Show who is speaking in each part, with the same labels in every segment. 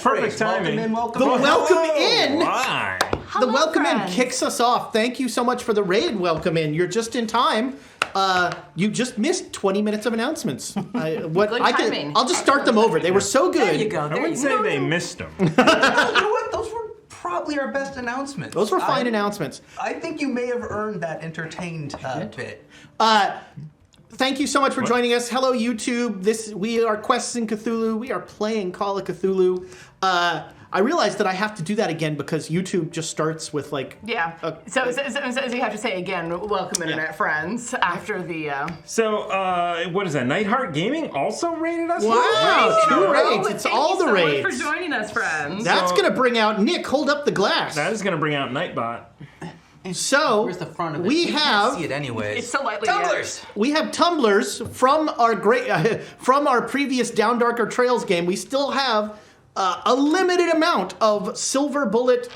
Speaker 1: perfect timing.
Speaker 2: The welcome in.
Speaker 1: Why?
Speaker 2: The welcome in kicks us off. Thank you so much for the raid welcome in. You're just in time. You just missed 20 minutes of announcements. I'll just start them over. They were so good.
Speaker 3: There you go.
Speaker 1: I wouldn't say they missed them.
Speaker 4: You know what? Those were probably our best announcements.
Speaker 2: Those were fine announcements.
Speaker 4: I think you may have earned that entertained bit.
Speaker 2: Thank you so much for joining us. Hello, YouTube. We are Quests in Cthulhu. We are playing Call of Cthulhu. I realized that I have to do that again because YouTube just starts with like...
Speaker 5: Yeah. So you have to say again, welcome internet friends after the...
Speaker 1: So, what is that? Nightheart Gaming also rated us?
Speaker 2: Wow, 2 raids. It's all the raids.
Speaker 5: Thank you so much for joining us, friends.
Speaker 2: That's going to bring out... Nick, hold up the glass.
Speaker 1: That is going to bring out Nightbot.
Speaker 2: So,
Speaker 4: Where's the front of it?
Speaker 2: we
Speaker 4: You
Speaker 2: have...
Speaker 4: can't see it anyways.
Speaker 5: It's so lightly
Speaker 4: Tumblers!
Speaker 2: We have tumblers from our previous Down Darker Trails game. We still have a limited amount of Silver Bullet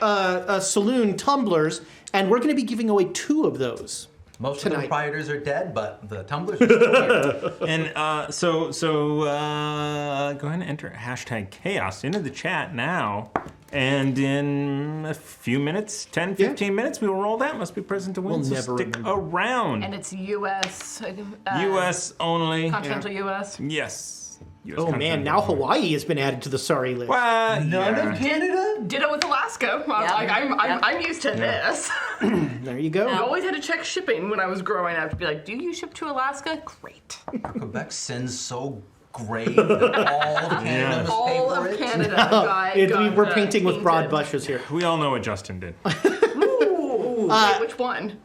Speaker 2: Saloon tumblers, and we're going to be giving away 2 of those.
Speaker 4: Most
Speaker 2: tonight.
Speaker 4: of the proprietors are dead, but the tumblers are still here.
Speaker 1: And so go ahead and enter hashtag chaos into the chat now. And in a few minutes, 10, 15 minutes, we will roll that. Must be present to win.
Speaker 2: We'll
Speaker 1: so
Speaker 2: never
Speaker 1: stick
Speaker 2: remember.
Speaker 1: around.
Speaker 5: And it's U.S.
Speaker 1: U.S. only.
Speaker 5: Continental U.S.
Speaker 1: Yes. US
Speaker 2: Oh man, now Hawaii has been added to the sorry list.
Speaker 1: Well,
Speaker 4: None of Canada?
Speaker 5: Ditto with Alaska. I'm used to this.
Speaker 2: There you go.
Speaker 5: I always had to check shipping when I was growing up to be like, do you ship to Alaska? Great.
Speaker 4: Quebec sends so great that all of Canada must pay
Speaker 5: All
Speaker 4: for
Speaker 5: of
Speaker 4: it.
Speaker 5: Canada
Speaker 2: We're painting with broad brushes here.
Speaker 1: we all know what Justin did.
Speaker 5: Ooh, wait, which one?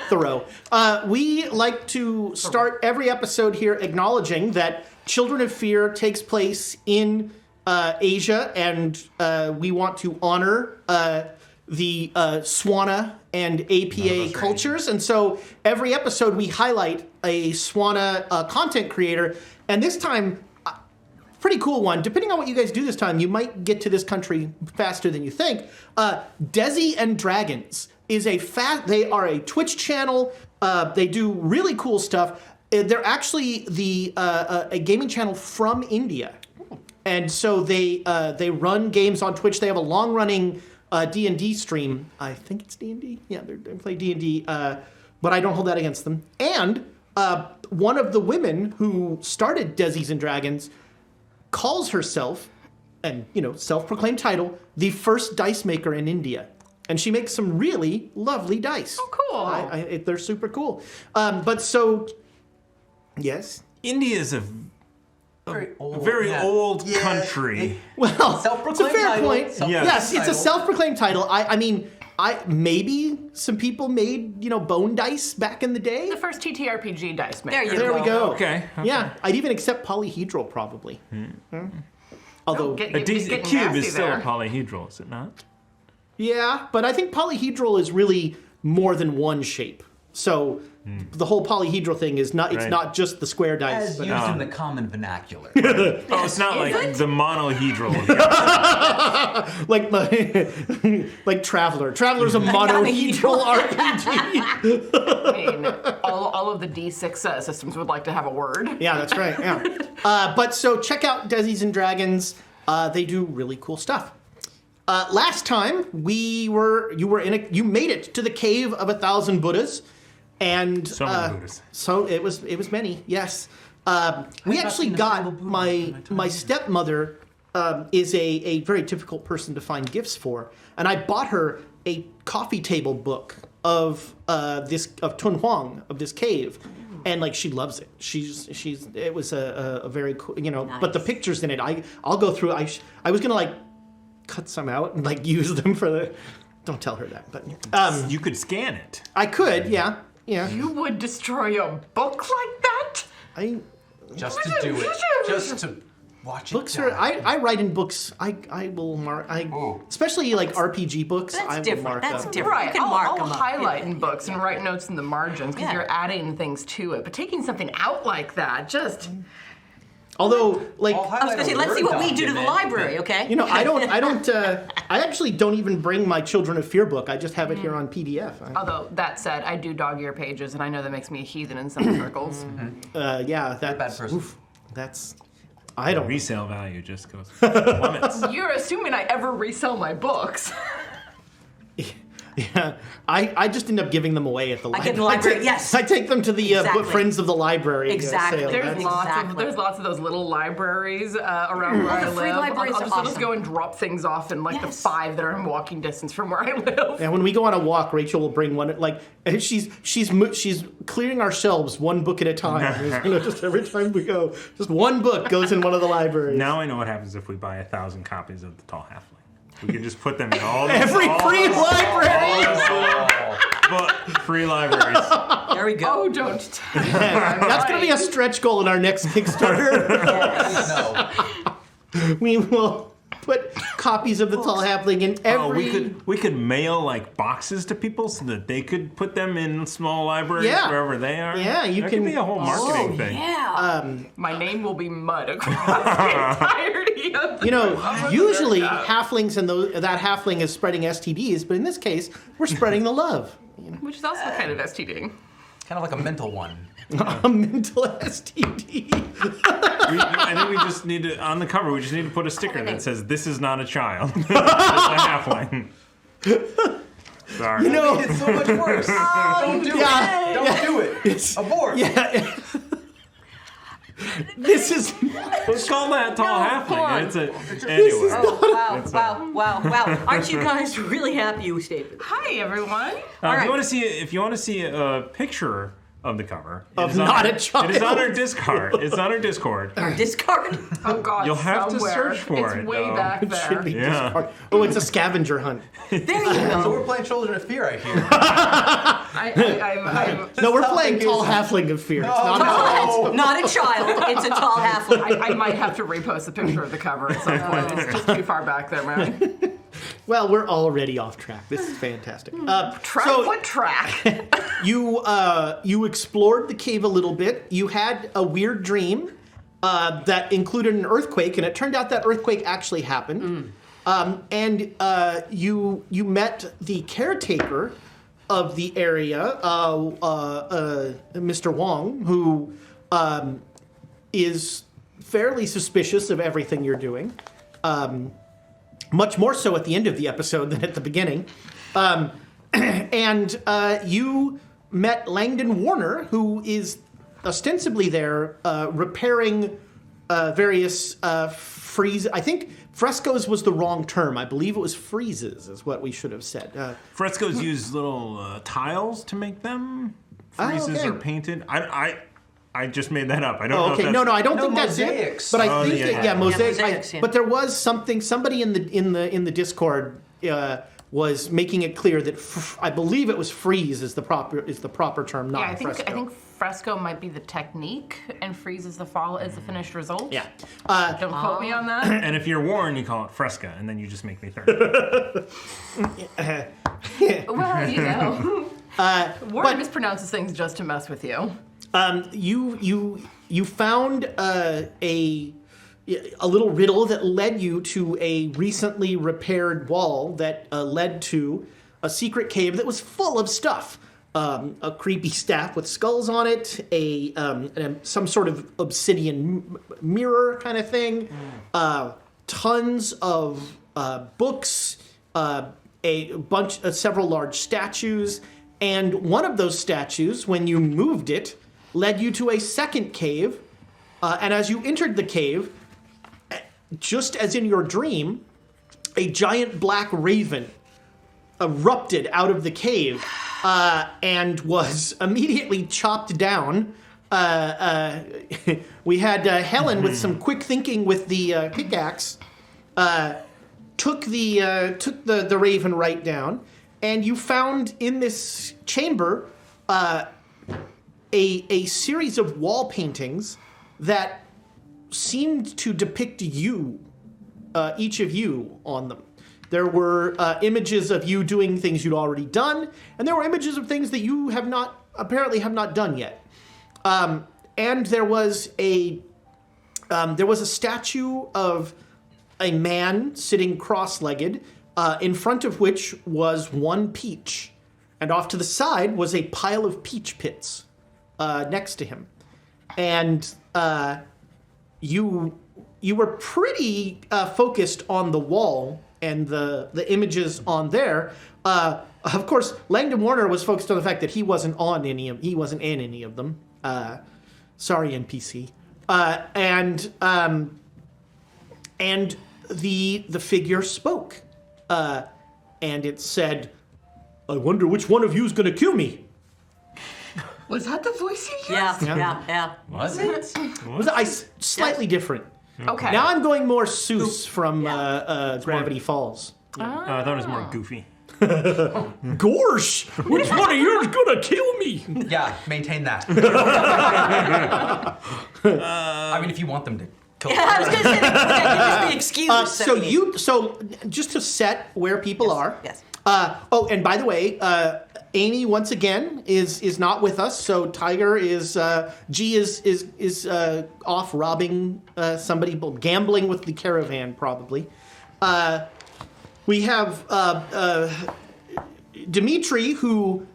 Speaker 2: Thoreau. We like to start every episode here acknowledging that Children of Fear takes place in Asia, and we want to honor the Swana and APA cultures. And so every episode we highlight a Swana content creator, and this time, pretty cool one. Depending on what you guys do this time, you might get to this country faster than you think. Desi and Dragons is they are a Twitch channel. They do really cool stuff. They're actually a gaming channel from India, and so they run games on Twitch. They have a long-running D&D stream. I think it's D&D. Yeah, they play D&D, but I don't hold that against them. And one of the women who started Desi's and Dragons calls herself, and self-proclaimed title, the first dice maker in India. And she makes some really lovely dice.
Speaker 5: Oh, cool.
Speaker 2: They're super cool. Yes?
Speaker 1: India is a
Speaker 4: Very
Speaker 1: old country.
Speaker 2: Well,
Speaker 4: Self-proclaimed
Speaker 2: it's a fair
Speaker 4: title.
Speaker 2: point.
Speaker 4: Self-proclaimed
Speaker 2: Yes, it's a
Speaker 4: title.
Speaker 2: self-proclaimed title. I mean, maybe some people made, bone dice back in the day.
Speaker 5: The first TTRPG dice maker.
Speaker 2: There we go.
Speaker 1: Okay.
Speaker 2: Yeah, I'd even accept polyhedral probably. Although,
Speaker 1: A cube is still a polyhedral, is it not?
Speaker 2: yeah, but I think polyhedral is really more than one shape. So the whole polyhedral thing is not, it's
Speaker 1: Right.
Speaker 2: not just the square dice.
Speaker 4: As
Speaker 2: but-
Speaker 4: used in the common vernacular.
Speaker 1: Oh, it's not like the monohedral.
Speaker 2: like Traveler. Traveler's a monohedral RPG.
Speaker 5: I mean, all of the D6 systems would like to have a word.
Speaker 2: Yeah, that's right. Yeah. But so check out Desi's and Dragons. They do really cool stuff. Last time you made it to the cave of 1,000 Buddhas, and
Speaker 1: So many Buddhas.
Speaker 2: So it was many. Yes. We actually
Speaker 4: seen a
Speaker 2: got
Speaker 4: single Buddha in
Speaker 2: my
Speaker 4: my time.
Speaker 2: my stepmother is a very difficult person to find gifts for, and I bought her a coffee table book of Tun Huang, of this cave. And like she loves it. It was a very cool,
Speaker 3: Nice.
Speaker 2: But the pictures in it, I'll go through. I was gonna like cut some out and like use them for the. Don't tell her that, but
Speaker 1: You could scan it.
Speaker 2: I could, yeah.
Speaker 5: You would destroy a book like that?
Speaker 4: Just to do it. Just to watch
Speaker 2: Books
Speaker 4: it.
Speaker 2: are.
Speaker 4: die.
Speaker 2: I write in books. I will mark. Especially like RPG books.
Speaker 3: That's
Speaker 2: I will
Speaker 3: different.
Speaker 2: mark
Speaker 3: That's
Speaker 2: up.
Speaker 3: different.
Speaker 5: Right,
Speaker 3: You can
Speaker 5: I'll
Speaker 3: mark 'em up.
Speaker 5: highlight in books and write notes in the margins because
Speaker 3: Yeah.
Speaker 5: you're adding things to it. But taking something out like that, just...
Speaker 2: Although, like,
Speaker 4: I'll
Speaker 3: I was
Speaker 4: highlight
Speaker 3: gonna say,
Speaker 4: a
Speaker 3: let's see
Speaker 4: Word
Speaker 3: what we do to the
Speaker 4: document,
Speaker 3: library, okay?
Speaker 2: I actually don't even bring my Children of Fear book. I just have it here on PDF.
Speaker 5: Although, that said, I do dog-ear pages, and I know that makes me a heathen in some circles.
Speaker 2: Yeah,
Speaker 4: Bad person.
Speaker 2: that's. I don't.
Speaker 1: Resale value just goes plummets.
Speaker 5: You're assuming I ever resell my books.
Speaker 2: Yeah, I just end up giving them away at the library.
Speaker 3: At the library, yes.
Speaker 2: I take them to the
Speaker 3: Exactly.
Speaker 2: Friends of the Library
Speaker 3: Exactly.
Speaker 2: sale.
Speaker 5: There's lots of those little libraries around where I
Speaker 3: the free
Speaker 5: live.
Speaker 3: libraries
Speaker 5: I'll
Speaker 3: are
Speaker 5: just
Speaker 3: awesome.
Speaker 5: go and drop things off in like the
Speaker 3: Yes.
Speaker 5: 5 that are in walking distance from where I live.
Speaker 2: And when we go on a walk, Rachel will bring one. Like, and she's clearing our shelves one book at a time. Just every time we go, just one book goes in one of the libraries.
Speaker 1: Now I know what happens if we buy 1,000 copies of The Tall Halfling. We can just put them in all
Speaker 2: Every free library.
Speaker 1: free libraries.
Speaker 3: There we go.
Speaker 5: Oh, don't tell me.
Speaker 2: That's going to be a stretch goal in our next Kickstarter.
Speaker 4: No.
Speaker 2: We will put copies of the Tall Halfling in every.
Speaker 1: Oh, we could mail like boxes to people so that they could put them in small libraries wherever they are.
Speaker 2: Yeah, you
Speaker 1: that
Speaker 2: can-
Speaker 1: could be a whole marketing thing.
Speaker 3: Yeah.
Speaker 5: My name will be mud across the entirety of the
Speaker 2: Usually halflings and that halfling is spreading STDs, but in this case, we're spreading the love.
Speaker 5: Which is also kind of STD.
Speaker 4: Kind of like a mental one.
Speaker 2: A mental STD.
Speaker 1: I think we just need to, on the cover, we just need to put a sticker that says, "This is not a child. It's a halfling." Sorry.
Speaker 4: It's so much worse. Don't do it. Don't do it. Abort.
Speaker 2: Yeah. This is.
Speaker 1: Let's call that Tall Halfling.
Speaker 5: on.
Speaker 1: It's a, anyway.
Speaker 3: Oh, wow. Aren't you guys really happy you stayed with us?
Speaker 5: Hi, everyone.
Speaker 1: If you want to see a picture of the cover,
Speaker 2: Of
Speaker 1: it is on
Speaker 2: not
Speaker 1: our-
Speaker 2: a child.
Speaker 1: It is on our Discord. It's on our Discord.
Speaker 3: Discard?
Speaker 5: Oh, God.
Speaker 1: You'll have to
Speaker 5: somewhere.
Speaker 1: search for
Speaker 5: It's
Speaker 1: it,
Speaker 5: way
Speaker 1: though.
Speaker 5: back
Speaker 2: It should be
Speaker 5: there.
Speaker 1: Yeah.
Speaker 2: discard. Oh, it's a scavenger hunt.
Speaker 3: There you
Speaker 4: So
Speaker 3: go.
Speaker 4: we're playing Children of Fear, I hear.
Speaker 5: I'm
Speaker 2: No, we're
Speaker 4: Tall
Speaker 2: playing
Speaker 4: thing
Speaker 2: Tall
Speaker 4: is-
Speaker 2: Halfling of Fear. It's not a child.
Speaker 3: Not a child. It's a tall halfling.
Speaker 5: I might have to repost a picture of the cover at some point. It's just too far back there, man.
Speaker 2: Well, we're already off track. This is fantastic.
Speaker 5: What track?
Speaker 2: You explored the cave a little bit. You had a weird dream that included an earthquake, and it turned out that earthquake actually happened. And you met the caretaker of the area, Mr. Wong, who is fairly suspicious of everything you're doing. Much more so at the end of the episode than at the beginning. And you met Langdon Warner, who is ostensibly there repairing various freeze. I think frescoes was the wrong term. I believe it was freezes is what we should have said.
Speaker 1: Frescoes use little tiles to make them. Freezes
Speaker 2: okay.
Speaker 1: are painted. I just made that up. I don't know.
Speaker 2: Oh, okay.
Speaker 1: If
Speaker 2: No,
Speaker 1: that's,
Speaker 2: I don't
Speaker 4: No,
Speaker 2: think that's it.
Speaker 4: mosaics.
Speaker 2: But I
Speaker 1: Oh,
Speaker 2: think
Speaker 1: yeah,
Speaker 2: that,
Speaker 1: yeah.
Speaker 2: mosaics.
Speaker 3: mosaics, yeah.
Speaker 2: But there was somebody in the Discord was making it clear that I believe it was freeze is the proper term, not
Speaker 5: Yeah,
Speaker 2: fresco.
Speaker 5: I think fresco might be the technique, and freeze is the finished result.
Speaker 2: Yeah.
Speaker 5: Don't quote me on that.
Speaker 1: And if you're Warren, you call it Fresca, and then you just make me 30.
Speaker 5: Well, you know. Warren
Speaker 2: but-
Speaker 5: mispronounces things just to mess with you.
Speaker 2: You found a little riddle that led you to a recently repaired wall that led to a secret cave that was full of stuff. A creepy staff with skulls on it, some sort of obsidian mirror kind of thing, tons of books, several large statues, and one of those statues, when you moved it, led you to a second cave. And as you entered the cave, just as in your dream, a giant black raven erupted out of the cave and was immediately chopped down. We had Helen with some quick thinking with the pickaxe, took the raven right down, and you found in this chamber a series of wall paintings that seemed to depict you, each of you, on them. There were images of you doing things you'd already done, and there were images of things that you apparently have not done yet. And there was a statue of a man sitting cross-legged, in front of which was one peach, and off to the side was a pile of peach pits next to him. And you you were pretty focused on the wall and the images on there. Of course, Langdon Warner was focused on the fact that he wasn't in any of them. Sorry, NPC. And the figure spoke, and it said, "I wonder which one of you is going to kill me."
Speaker 5: Was that the voice you used?
Speaker 3: Yeah.
Speaker 4: Was it?
Speaker 2: Slightly different.
Speaker 5: Okay.
Speaker 2: Now I'm going more Seuss from Gravity Falls.
Speaker 1: I thought it was more goofy.
Speaker 2: Gorsh, which one of you is going to kill me?
Speaker 4: Yeah, maintain that. I mean, if you want them to kill
Speaker 3: I was going to say that could just be excused.
Speaker 2: So just to set where people are.
Speaker 3: Yes.
Speaker 2: And by the way, Amy once again is not with us. So Tiger is G is off robbing somebody, gambling with the caravan probably. We have Dimitri, who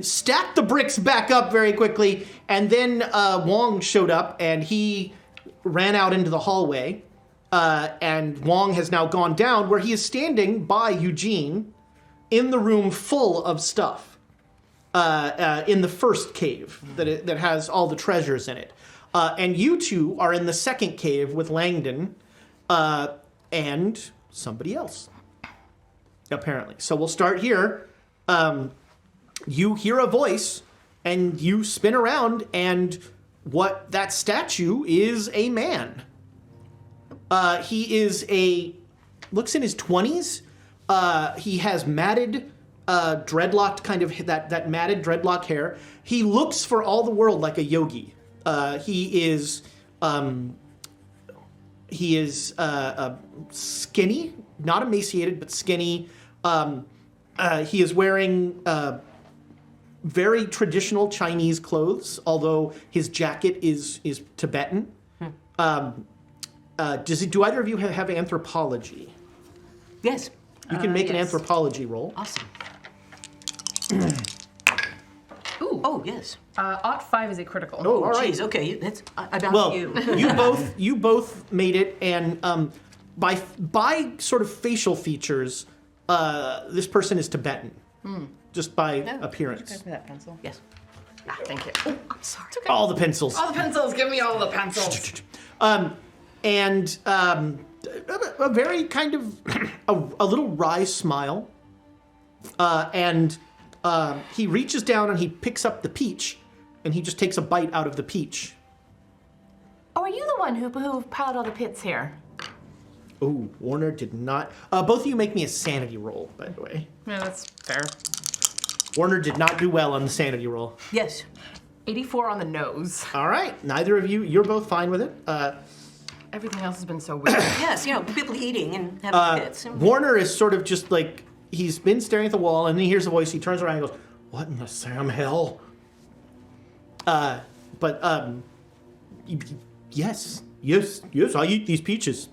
Speaker 2: stacked the bricks back up very quickly, and then Wong showed up, and he ran out into the hallway, and Wong has now gone down, where he is standing by Eugene in the room full of stuff, in the first cave that has all the treasures in it. And you two are in the second cave with Langdon and somebody else, apparently. So we'll start here. You hear a voice, and you spin around, and what that statue is a man. He is looks in his 20s. He has matted, dreadlocked kind of that matted dreadlock hair. He looks for all the world like a yogi. He is skinny, not emaciated, but skinny. He is wearing very traditional Chinese clothes, although his jacket is Tibetan. Do either of you have anthropology?
Speaker 3: Yes.
Speaker 2: You can make an
Speaker 5: yes.
Speaker 2: anthropology roll.
Speaker 3: Awesome.
Speaker 5: Ooh.
Speaker 3: Oh, yes.
Speaker 5: Ot 5 is a critical.
Speaker 2: Oh, all right.
Speaker 3: Jeez, okay, that's about
Speaker 2: Well,
Speaker 3: you.
Speaker 2: you both made it, and by sort of facial features, this person is Tibetan, just by appearance.
Speaker 5: For that pencil.
Speaker 3: Yes.
Speaker 5: Thank you.
Speaker 3: I'm sorry.
Speaker 2: All the pencils.
Speaker 5: All the pencils. Give me all the pencils.
Speaker 2: And a very kind of a little wry smile, and he reaches down and he picks up the peach, and he just takes a bite out of the peach.
Speaker 5: Oh, are you the one who piled all the pits here?
Speaker 2: Oh, Warner did not. Both of you make me a sanity roll, by the way.
Speaker 5: Yeah, that's fair.
Speaker 2: Warner did not do well on the sanity roll.
Speaker 3: Yes.
Speaker 5: 84 on the nose.
Speaker 2: All right, neither of you. You're both fine with it.
Speaker 5: Everything else has been so weird.
Speaker 3: Yes, people eating and having pits.
Speaker 2: Warner is sort of just like, he's been staring at the wall, and then he hears a voice. He turns around and goes, "What in the Sam hell?" Yes, I eat these peaches.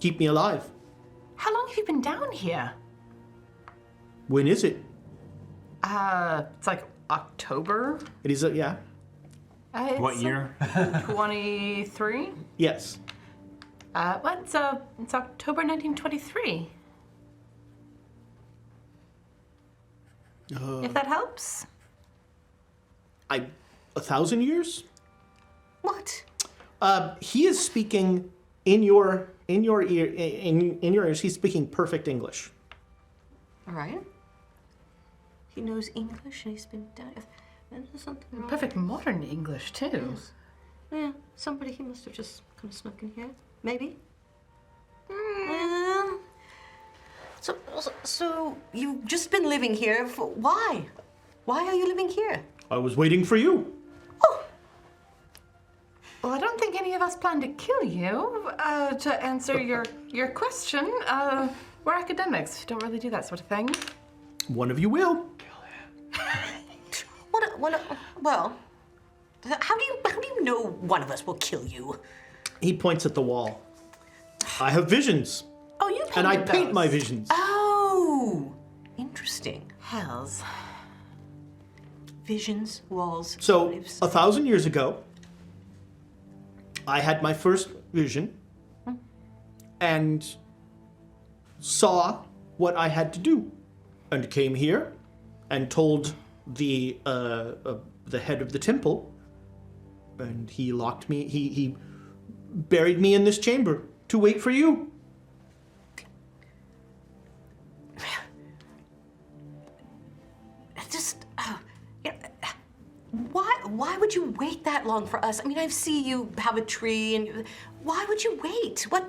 Speaker 2: Keep me alive.
Speaker 5: How long have you been down here?
Speaker 2: When is it?
Speaker 5: It's like October.
Speaker 2: It is, yeah.
Speaker 1: What year?
Speaker 5: 23.
Speaker 2: Yes.
Speaker 5: It's October 1923. If that helps.
Speaker 2: 1,000 years?
Speaker 3: What?
Speaker 2: He is speaking in your ears. He's speaking perfect English.
Speaker 3: All right. He knows English and he's been down. There's something wrong.
Speaker 5: Perfect modern English, too.
Speaker 3: Yeah, he must have just kind of snuck in here. Maybe. So you've just been living here for why? Why are you living here?
Speaker 2: I was waiting for you.
Speaker 3: Oh,
Speaker 5: Well, I don't think any of us plan to kill you. To answer your question, we're academics. Don't really do that sort of thing.
Speaker 2: One of you will.
Speaker 3: well, how do you know one of us will kill you?
Speaker 2: He points at the wall. I have visions,
Speaker 5: Oh, you painted
Speaker 2: and I paint
Speaker 5: those.
Speaker 2: my visions.
Speaker 3: Oh, interesting.
Speaker 5: Hells.
Speaker 3: Visions, walls.
Speaker 2: So,
Speaker 3: lives.
Speaker 2: 1,000 years ago, I had my first vision and saw what I had to do, and came here and told the head of the temple, and he locked me. He buried me in this chamber to wait for you.
Speaker 3: Just, why would you wait that long for us? I mean, I see you have a tree, and why would you wait? What?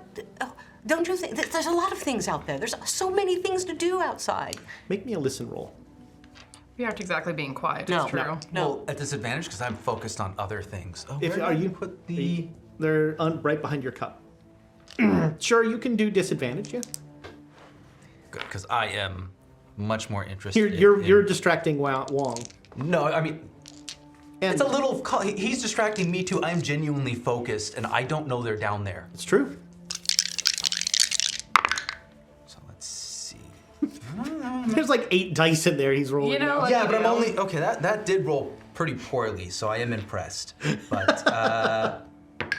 Speaker 3: Don't you think there's a lot of things out there? There's so many things to do outside.
Speaker 2: Make me a listen roll.
Speaker 5: We aren't exactly being quiet,
Speaker 3: No,
Speaker 5: it's true.
Speaker 3: no.
Speaker 4: Well, at disadvantage because I'm focused on other things. Oh,
Speaker 2: If
Speaker 4: where
Speaker 2: are
Speaker 4: did I
Speaker 2: you
Speaker 4: put the?
Speaker 2: They're right behind your cup. Sure, you can do disadvantage. Yeah.
Speaker 4: Good, because I am much more interested.
Speaker 2: You're distracting Wong.
Speaker 4: No, I mean.
Speaker 2: And
Speaker 4: It's a little. He's distracting me too. I'm genuinely focused, and I don't know they're down there.
Speaker 2: It's true.
Speaker 4: So let's see.
Speaker 2: There's like 8 dice in there. He's rolling.
Speaker 5: You know,
Speaker 2: now.
Speaker 4: Yeah, but I'm only okay. That did roll pretty poorly, so I am impressed. But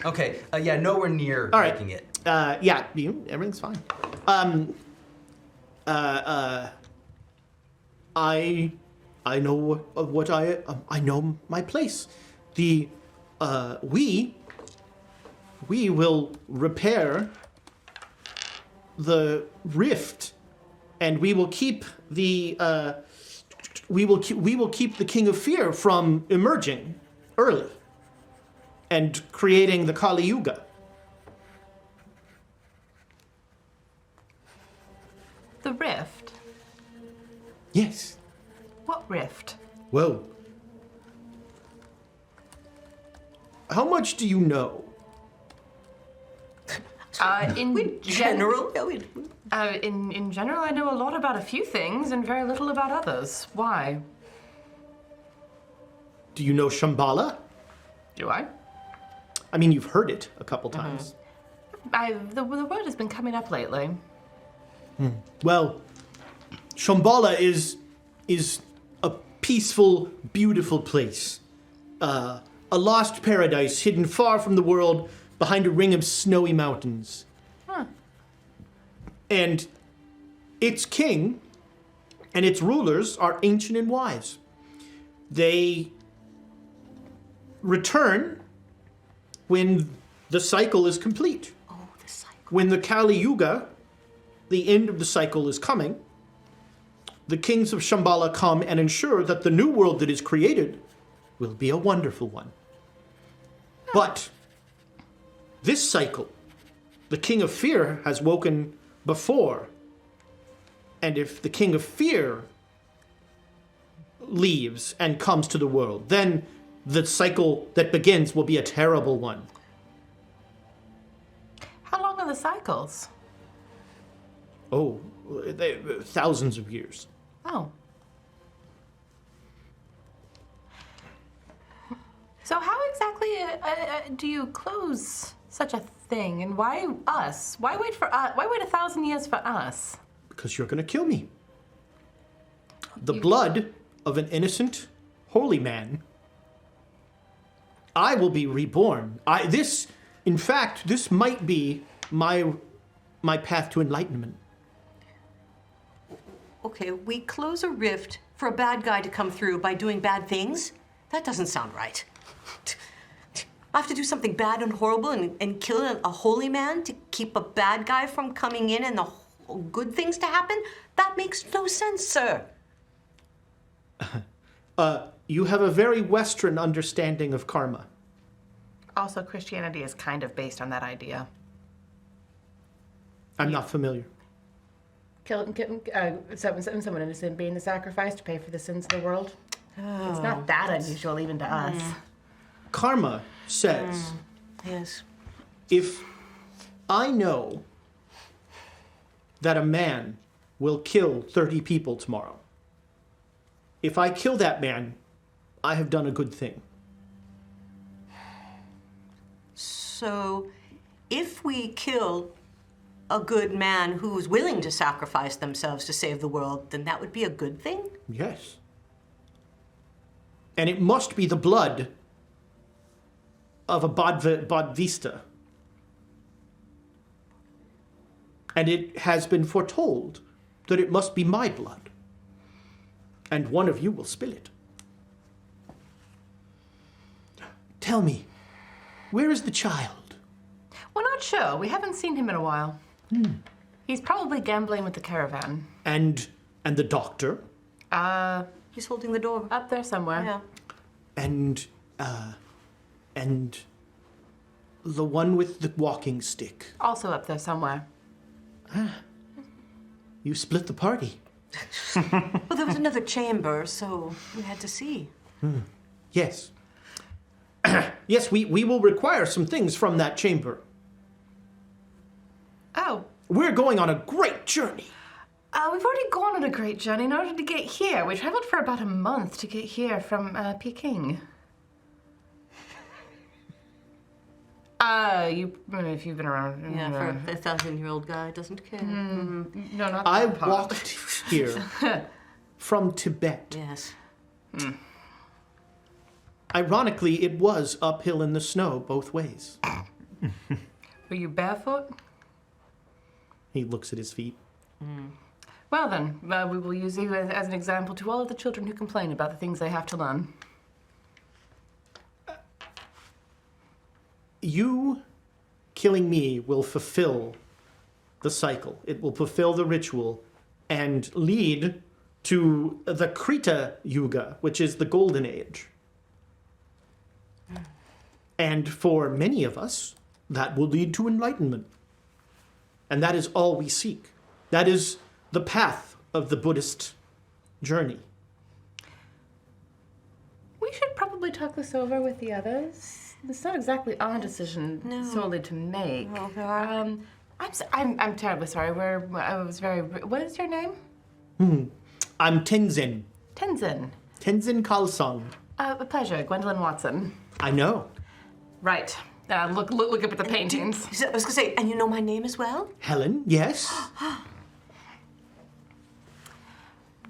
Speaker 4: okay, yeah, nowhere near
Speaker 2: All right.
Speaker 4: making it.
Speaker 2: Yeah, everything's fine. I know what I know my place. We will repair the rift, and we will keep the we will keep the King of Fear from emerging early and creating the Kali Yuga.
Speaker 5: The rift?
Speaker 2: Yes.
Speaker 5: What rift?
Speaker 2: Well, how much do you know?
Speaker 5: In
Speaker 3: General?
Speaker 5: in general, I know a lot about a few things and very little about others. Why?
Speaker 2: Do you know Shambhala?
Speaker 5: Do I?
Speaker 2: I mean, you've heard it a couple times.
Speaker 5: The word has been coming up lately.
Speaker 2: Well, Shambhala is a peaceful, beautiful place. A lost paradise hidden far from the world behind a ring of snowy mountains.
Speaker 5: Huh.
Speaker 2: And its king and its rulers are ancient and wise. They return when the cycle is complete.
Speaker 3: Oh, the cycle.
Speaker 2: When the Kali Yuga, the end of the cycle, is coming, the kings of Shambhala come and ensure that the new world that is created will be a wonderful one. But this cycle, the King of Fear has woken before. And if the King of Fear leaves and comes to the world, then the cycle that begins will be a terrible one.
Speaker 5: How long are the cycles?
Speaker 2: Oh, thousands of years.
Speaker 5: Oh. So how exactly do you close such a thing, and why us? Why wait for us? Why wait 1,000 years for us?
Speaker 2: Because you're going to kill me. The blood of an innocent, holy man. I will be reborn. In fact, this might be my path to enlightenment.
Speaker 3: Okay, we close a rift for a bad guy to come through by doing bad things? That doesn't sound right. I have to do something bad and horrible and kill a holy man to keep a bad guy from coming in and the good things to happen? That makes no sense, sir.
Speaker 2: You have a very Western understanding of karma.
Speaker 5: Also, Christianity is kind of based on that idea.
Speaker 2: I'm not familiar.
Speaker 5: Someone innocent being the sacrifice to pay for the sins of the world. It's not that unusual even to us.
Speaker 2: Karma says,
Speaker 3: Yes.
Speaker 2: if I know that a man will kill 30 people tomorrow, if I kill that man, I have done a good thing.
Speaker 3: So, if we kill a good man who's willing to sacrifice themselves to save the world, then that would be a good thing?
Speaker 2: Yes. And it must be the blood of a Bodvista. And it has been foretold that it must be my blood. And one of you will spill it. Tell me, where is the child?
Speaker 5: We're not sure. We haven't seen him in a while. He's probably gambling with the caravan.
Speaker 2: And the doctor?
Speaker 3: He's holding the door.
Speaker 5: Up there somewhere.
Speaker 3: Yeah.
Speaker 2: And the one with the walking stick.
Speaker 5: Also up there somewhere.
Speaker 2: You split the party.
Speaker 3: Well, there was another chamber, so we had to see.
Speaker 2: Yes. Yes, we will require some things from that chamber.
Speaker 5: Oh.
Speaker 2: We're going on a great journey.
Speaker 5: We've already gone on a great journey in order to get here. We traveled for about a month to get here from Peking. If you've been around.
Speaker 3: Yeah, for a 1,000-year-old guy doesn't care.
Speaker 5: No, not
Speaker 2: I
Speaker 5: that part.
Speaker 2: walked here from Tibet.
Speaker 3: Yes.
Speaker 2: Ironically, it was uphill in the snow both ways.
Speaker 5: Were you barefoot?
Speaker 2: He looks at his feet.
Speaker 5: Well then, we will use you as an example to all of the children who complain about the things they have to learn.
Speaker 2: You killing me will fulfill the cycle. It will fulfill the ritual and lead to the Krita Yuga, which is the Golden Age. And for many of us, that will lead to enlightenment. And that is all we seek. That is the path of the Buddhist journey.
Speaker 5: We should probably talk this over with the others. It's not exactly our decision solely to make.
Speaker 3: Well, there are.
Speaker 5: I'm terribly sorry. What is your name?
Speaker 2: I'm Tenzin.
Speaker 5: Tenzin.
Speaker 2: Tenzin Kalsong.
Speaker 5: A pleasure, Gwendolyn Watson.
Speaker 2: I know.
Speaker 5: Right. Look up at the paintings.
Speaker 3: I was going to say, and you know my name as well?
Speaker 2: Helen, yes?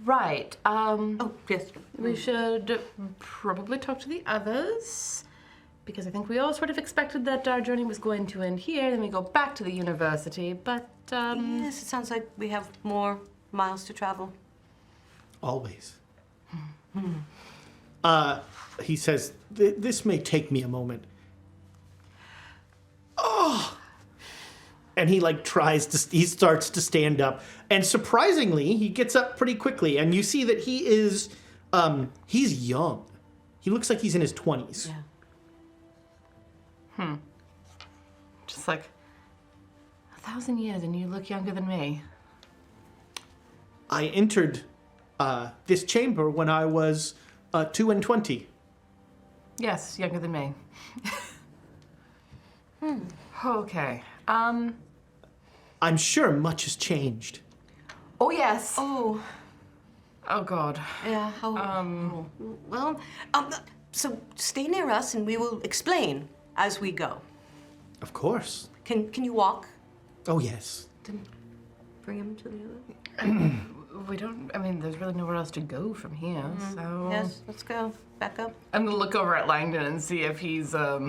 Speaker 5: Right.
Speaker 3: Oh, yes.
Speaker 5: We should probably talk to the others. Because I think we all sort of expected that our journey was going to end here, then we go back to the university, but,
Speaker 3: Yes, it sounds like we have more miles to travel.
Speaker 2: Always. He says, this may take me a moment. Oh! And he he starts to stand up. And surprisingly, he gets up pretty quickly. And you see that he is, he's young. He looks like he's in his 20s.
Speaker 3: Yeah.
Speaker 5: just like 1,000 years and you look younger than me.
Speaker 2: I entered this chamber when I was 2 and 20.
Speaker 5: Yes, younger than me. Okay.
Speaker 2: I'm sure much has changed.
Speaker 5: Oh, yes.
Speaker 3: Oh,
Speaker 5: Oh, God.
Speaker 3: yeah. Well, so stay near us and we will explain as we go.
Speaker 2: Of course.
Speaker 3: Can you walk?
Speaker 2: Oh, yes.
Speaker 3: Then bring him to the other.
Speaker 5: We don't, there's really nowhere else to go from here, so...
Speaker 3: Yes, let's go. Back up.
Speaker 5: I'm gonna look over at Langdon and see if he's, he's up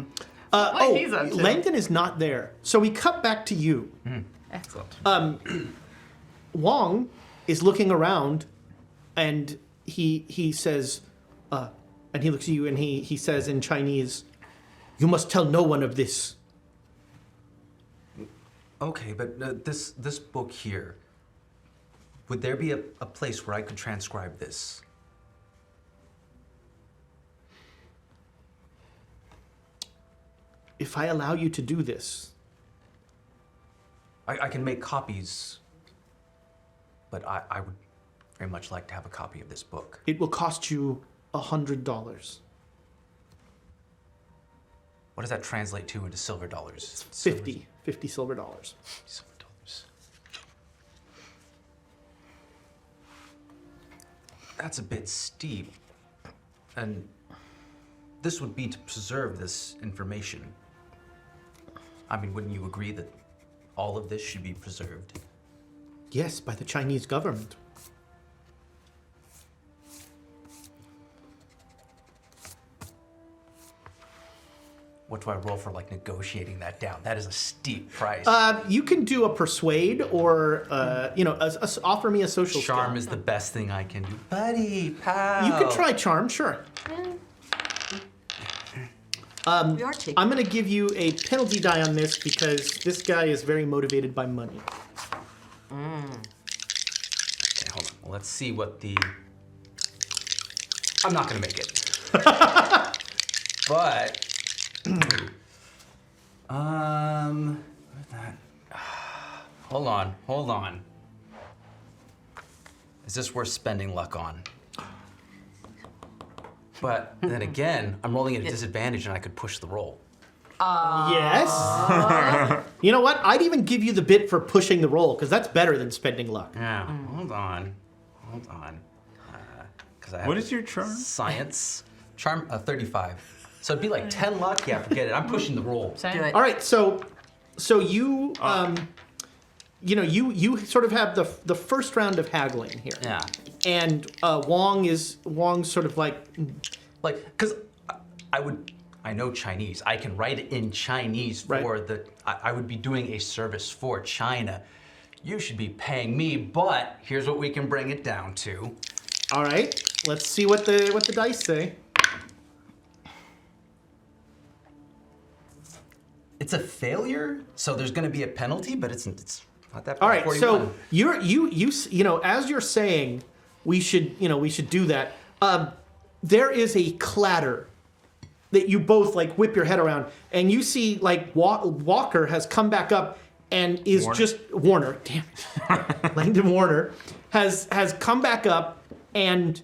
Speaker 5: to.
Speaker 2: Langdon is not there. So we cut back to you.
Speaker 5: Excellent.
Speaker 2: Wong is looking around, and he says, and he looks at you, and he says in Chinese, "You must tell no one of this."
Speaker 4: Okay, but this book here, would there be a place where I could transcribe this?
Speaker 2: If I allow you to do this,
Speaker 4: I can make copies, but I would very much like to have a copy of this book.
Speaker 2: it will cost you $100.
Speaker 4: What does that translate to into silver dollars?
Speaker 2: 50 silver dollars.
Speaker 4: Silver dollars. That's a bit steep. And this would be to preserve this information. Wouldn't you agree that all of this should be preserved?
Speaker 2: Yes, by the Chinese government.
Speaker 4: what do I roll for like negotiating that down? That is a steep price.
Speaker 2: You can do a persuade or, offer me a social
Speaker 4: Charm
Speaker 2: skill.
Speaker 4: is the best thing I can do. Buddy, pal.
Speaker 2: You can try charm, sure.
Speaker 3: We are taking.
Speaker 2: I'm going to give you a penalty die on this because this guy is very motivated by money.
Speaker 4: Okay, hold on. Well, let's see what the... I'm not going to make it. But... where's that? Hold on. Is this worth spending luck on? But then again, I'm rolling at a disadvantage and I could push the roll.
Speaker 2: Yes. You know what? I'd even give you the bit for pushing the roll because that's better than spending luck.
Speaker 4: Yeah, hold on. 'Cause I have
Speaker 1: What is your charm?
Speaker 4: Science. Charm, 35. So it'd be like 10 luck. Yeah, forget it. I'm pushing the roll.
Speaker 5: Same.
Speaker 3: Do it.
Speaker 2: All right, so you you sort of have the first round of haggling here.
Speaker 4: Yeah.
Speaker 2: And Wong's sort of like,
Speaker 4: Because I know Chinese. I can write it in Chinese for
Speaker 2: Right.
Speaker 4: I would be doing a service for China. You should be paying me, but here's what we can bring it down to.
Speaker 2: all right, let's see what the dice say.
Speaker 4: It's a failure, so there's going to be a penalty, but it's not that bad.
Speaker 2: All right,
Speaker 4: 41.
Speaker 2: so you as you're saying we should do that. There is a clatter that you both like whip your head around, and you see like Walker has come back up and is Warner. Damn it, Langdon Warner has come back up, and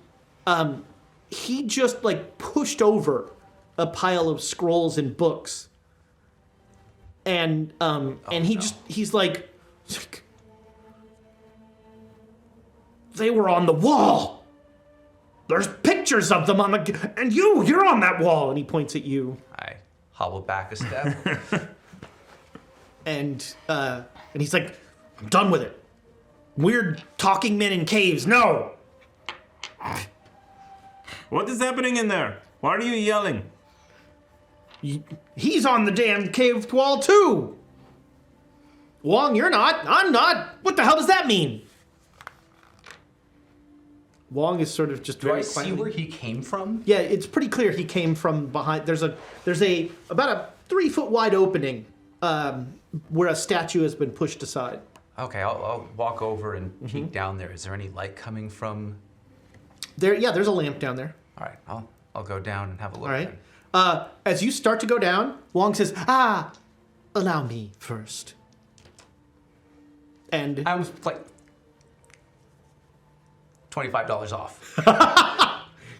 Speaker 2: he just like pushed over a pile of scrolls and books. And he's like, they were on the wall. There's pictures of them on the, and you're on that wall. And he points at you.
Speaker 4: I hobble back a step.
Speaker 2: And he's like, I'm done with it. Weird talking men in caves, no.
Speaker 1: What is happening in there? Why are you yelling?
Speaker 2: He's on the damn cave wall too. Wong, you're not. I'm not. What the hell does that mean? Wong is sort of just
Speaker 4: Do
Speaker 2: very
Speaker 4: I see
Speaker 2: quietly.
Speaker 4: where he came from?
Speaker 2: Yeah, it's pretty clear he came from behind. There's a about a 3 foot wide opening where a statue has been pushed aside.
Speaker 4: Okay, I'll walk over and peek down there. Is there any light coming from?
Speaker 2: There's a lamp down there.
Speaker 4: All right, I'll go down and have a look.
Speaker 2: All right.
Speaker 4: then.
Speaker 2: As you start to go down, Wong says, allow me first. And
Speaker 4: I was like $25 off.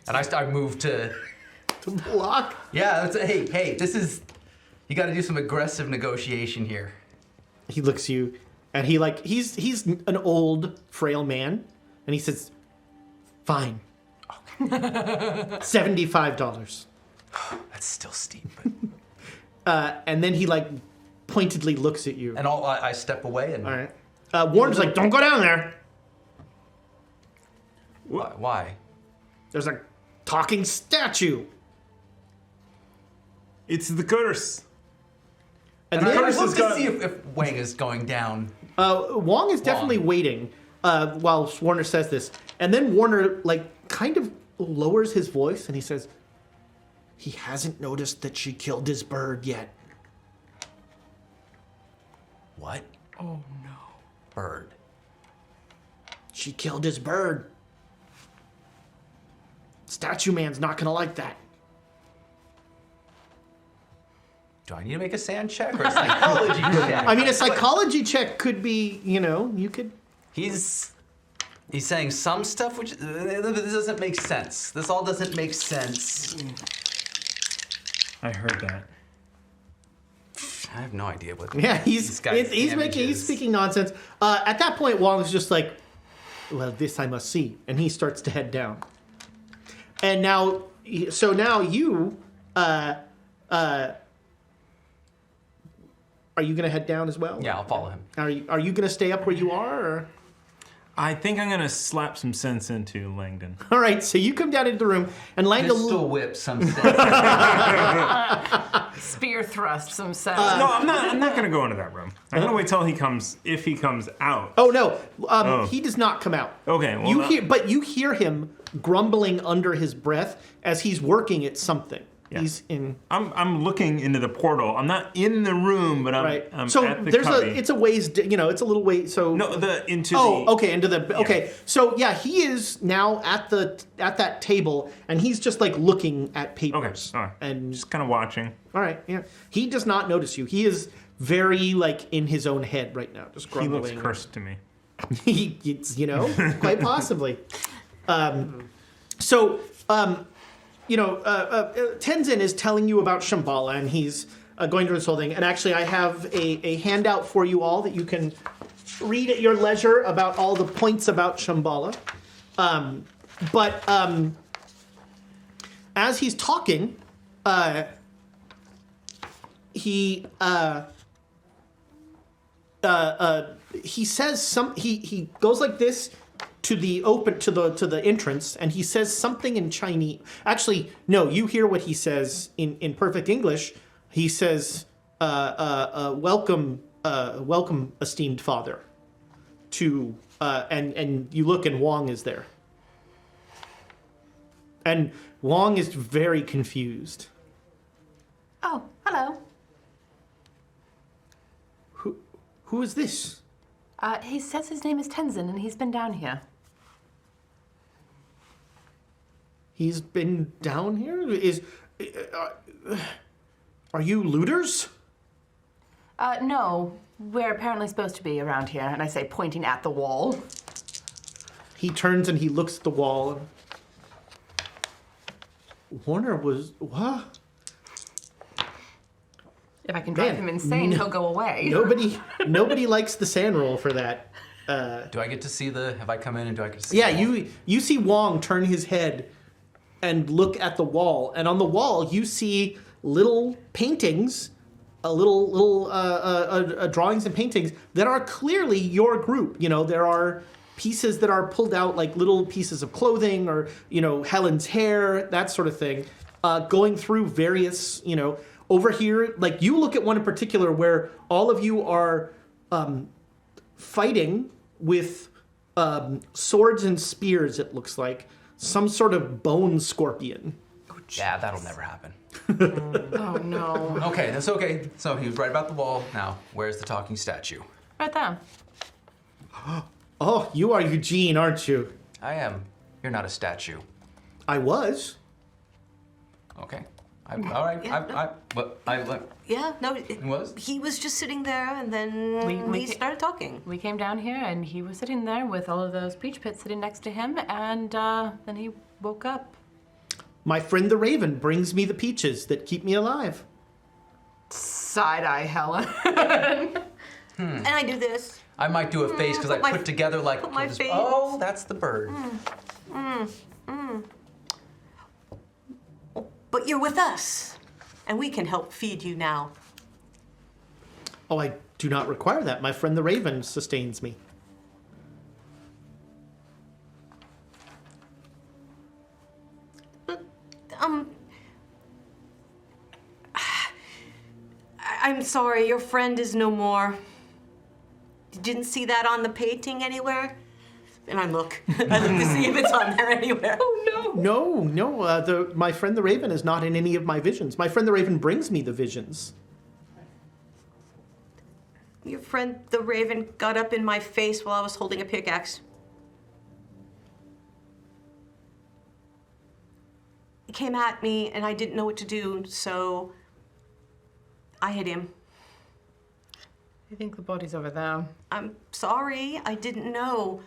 Speaker 4: And I moved to.
Speaker 2: block.
Speaker 4: Yeah, hey, this is. You got to do some aggressive negotiation here.
Speaker 2: He looks at you, and he's an old, frail man, and he says, fine. $75.
Speaker 4: That's still steep. But...
Speaker 2: And then he like pointedly looks at you.
Speaker 4: and I step away and.
Speaker 2: All right. Warren's like, don't go down there.
Speaker 4: Why?
Speaker 2: There's a talking statue.
Speaker 1: It's the curse.
Speaker 2: And
Speaker 4: And I
Speaker 2: then
Speaker 4: look to see if Wang is going down.
Speaker 2: Wong is definitely waiting while Warner says this. And then Warner like kind of lowers his voice and he says, he hasn't noticed that she killed his bird yet.
Speaker 4: What? Oh no. Bird.
Speaker 2: She killed his bird. Statue man's not gonna like that.
Speaker 4: Do I need to make a sand check or a psychology check?
Speaker 2: I mean, a psychology check could be, you could.
Speaker 4: He's saying some stuff which this doesn't make sense. This all doesn't make sense.
Speaker 1: I heard that.
Speaker 4: I have no idea what.
Speaker 2: Yeah,
Speaker 4: these guys'
Speaker 2: he's
Speaker 4: damages.
Speaker 2: speaking nonsense. At that point, Wong's just like, well, this I must see, and he starts to head down. And now, so now you, are you gonna head down as well?
Speaker 4: Yeah, I'll follow him.
Speaker 2: Are you gonna stay up where you are? Or?
Speaker 1: I think I'm gonna slap some sense into Langdon.
Speaker 2: All right, so you come down into the room, and Langdon...
Speaker 4: Pistol whip some sense.
Speaker 5: Spear thrust some sense.
Speaker 1: No, I'm not gonna go into that room. I'm gonna wait till he comes, if he comes out.
Speaker 2: Oh, no. He does not come out.
Speaker 1: Okay, well...
Speaker 2: You hear him grumbling under his breath as he's working at something.
Speaker 1: Yeah.
Speaker 2: He's in...
Speaker 1: I'm looking into the portal. I'm not in the room, but I'm
Speaker 2: so
Speaker 1: at the
Speaker 2: there's
Speaker 1: cubby.
Speaker 2: it's a ways, it's a little way, so...
Speaker 1: No, into
Speaker 2: okay, okay. So, yeah, he is now at that table, and he's just, like, looking at papers.
Speaker 1: Okay, all right.
Speaker 2: And
Speaker 1: just kind of watching.
Speaker 2: All right, yeah. He does not notice you. He is very, like, in his own head right now, just grumbling.
Speaker 1: He looks cursed to me.
Speaker 2: It's, quite possibly. Tenzin is telling you about Shambhala, and he's going through this whole thing. And actually, I have a handout for you all that you can read at your leisure about all the points about Shambhala. As he's talking, he says he goes like this to the entrance, and he says something in Chinese. Actually, no, you hear what he says in perfect English. He says, welcome, esteemed father, and you look, and Wong is there. And Wong is very confused.
Speaker 5: Oh, hello.
Speaker 2: Who is this?
Speaker 5: He says his name is Tenzin, and he's been down here.
Speaker 2: He's been down here? Are you looters?
Speaker 5: No. We're apparently supposed to be around here, and I say pointing at the wall.
Speaker 2: He turns and he looks at the wall. Warner was... What?
Speaker 5: If I can drive him insane, he'll go away.
Speaker 2: Nobody likes the sand roll for that.
Speaker 4: Do I get to see have I come in and do I get to see
Speaker 2: Yeah, you see Wong turn his head and look at the wall. And on the wall, you see little paintings, drawings and paintings that are clearly your group. There are pieces that are pulled out, like little pieces of clothing or, Helen's hair, that sort of thing, going through various, over here, like you look at one in particular where all of you are fighting with swords and spears, it looks like. Some sort of bone scorpion.
Speaker 4: Yeah, that'll never happen.
Speaker 5: Oh, no.
Speaker 4: Okay, that's okay. So he was right about the wall. Now, where's the talking statue?
Speaker 5: Right there.
Speaker 2: Oh, you are Eugene, aren't you?
Speaker 4: I am. You're not a statue.
Speaker 2: I was.
Speaker 4: Okay. All right.
Speaker 3: Yeah, no.
Speaker 4: He was?
Speaker 3: He was just sitting there, and then we started talking.
Speaker 5: We came down here, and he was sitting there with all of those peach pits sitting next to him, and then he woke up.
Speaker 2: My friend the Raven brings me the peaches that keep me alive.
Speaker 5: Side-eye Helen.
Speaker 3: And I do this.
Speaker 4: I might do a face because I put together like...
Speaker 3: Put my face.
Speaker 4: Oh, that's the bird.
Speaker 3: But you're with us, and we can help feed you now.
Speaker 2: Oh, I do not require that. My friend the Raven sustains me.
Speaker 3: I'm sorry, your friend is no more. You didn't see that on the painting anywhere? And I look to see if it's on there anywhere. Oh, no.
Speaker 2: No. My friend the Raven is not in any of my visions. My friend the Raven brings me the visions.
Speaker 3: Your friend the Raven got up in my face while I was holding a pickaxe. He came at me, and I didn't know what to do, so I hit him.
Speaker 5: I think the body's over there.
Speaker 3: I'm sorry, I didn't know.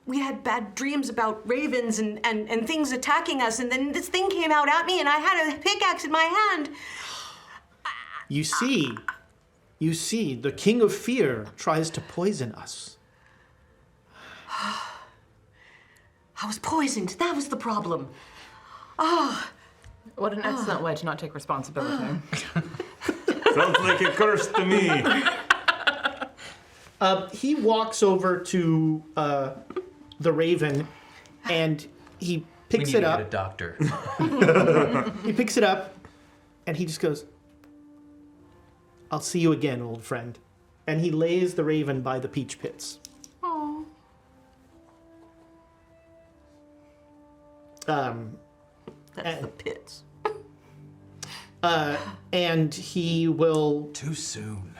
Speaker 3: We had bad dreams about ravens and things attacking us, and then this thing came out at me, and I had a pickaxe in my hand.
Speaker 2: You see, the King of Fear tries to poison us.
Speaker 3: I was poisoned. That was the problem.
Speaker 5: What an excellent way to not take responsibility.
Speaker 1: Sounds like a curse to me.
Speaker 2: He walks over to the raven, and he picks it up.
Speaker 4: We need to get a doctor.
Speaker 2: He picks it up, and he just goes, "I'll see you again, old friend." And he lays the raven by the peach pits.
Speaker 5: Oh.
Speaker 3: That's the pits.
Speaker 2: And he will,
Speaker 4: Too soon.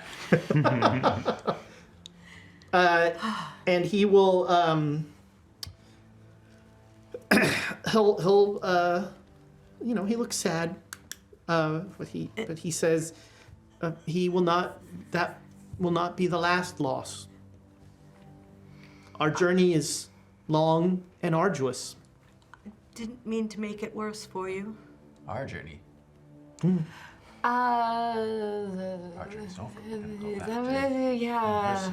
Speaker 2: and he will, he'll, he looks sad, but he says, that will not be the last loss. Our journey is long and arduous.
Speaker 3: Didn't mean to make it worse for you.
Speaker 4: Our journey.
Speaker 5: Our
Speaker 4: journey's over. We're gonna go back to
Speaker 5: yeah.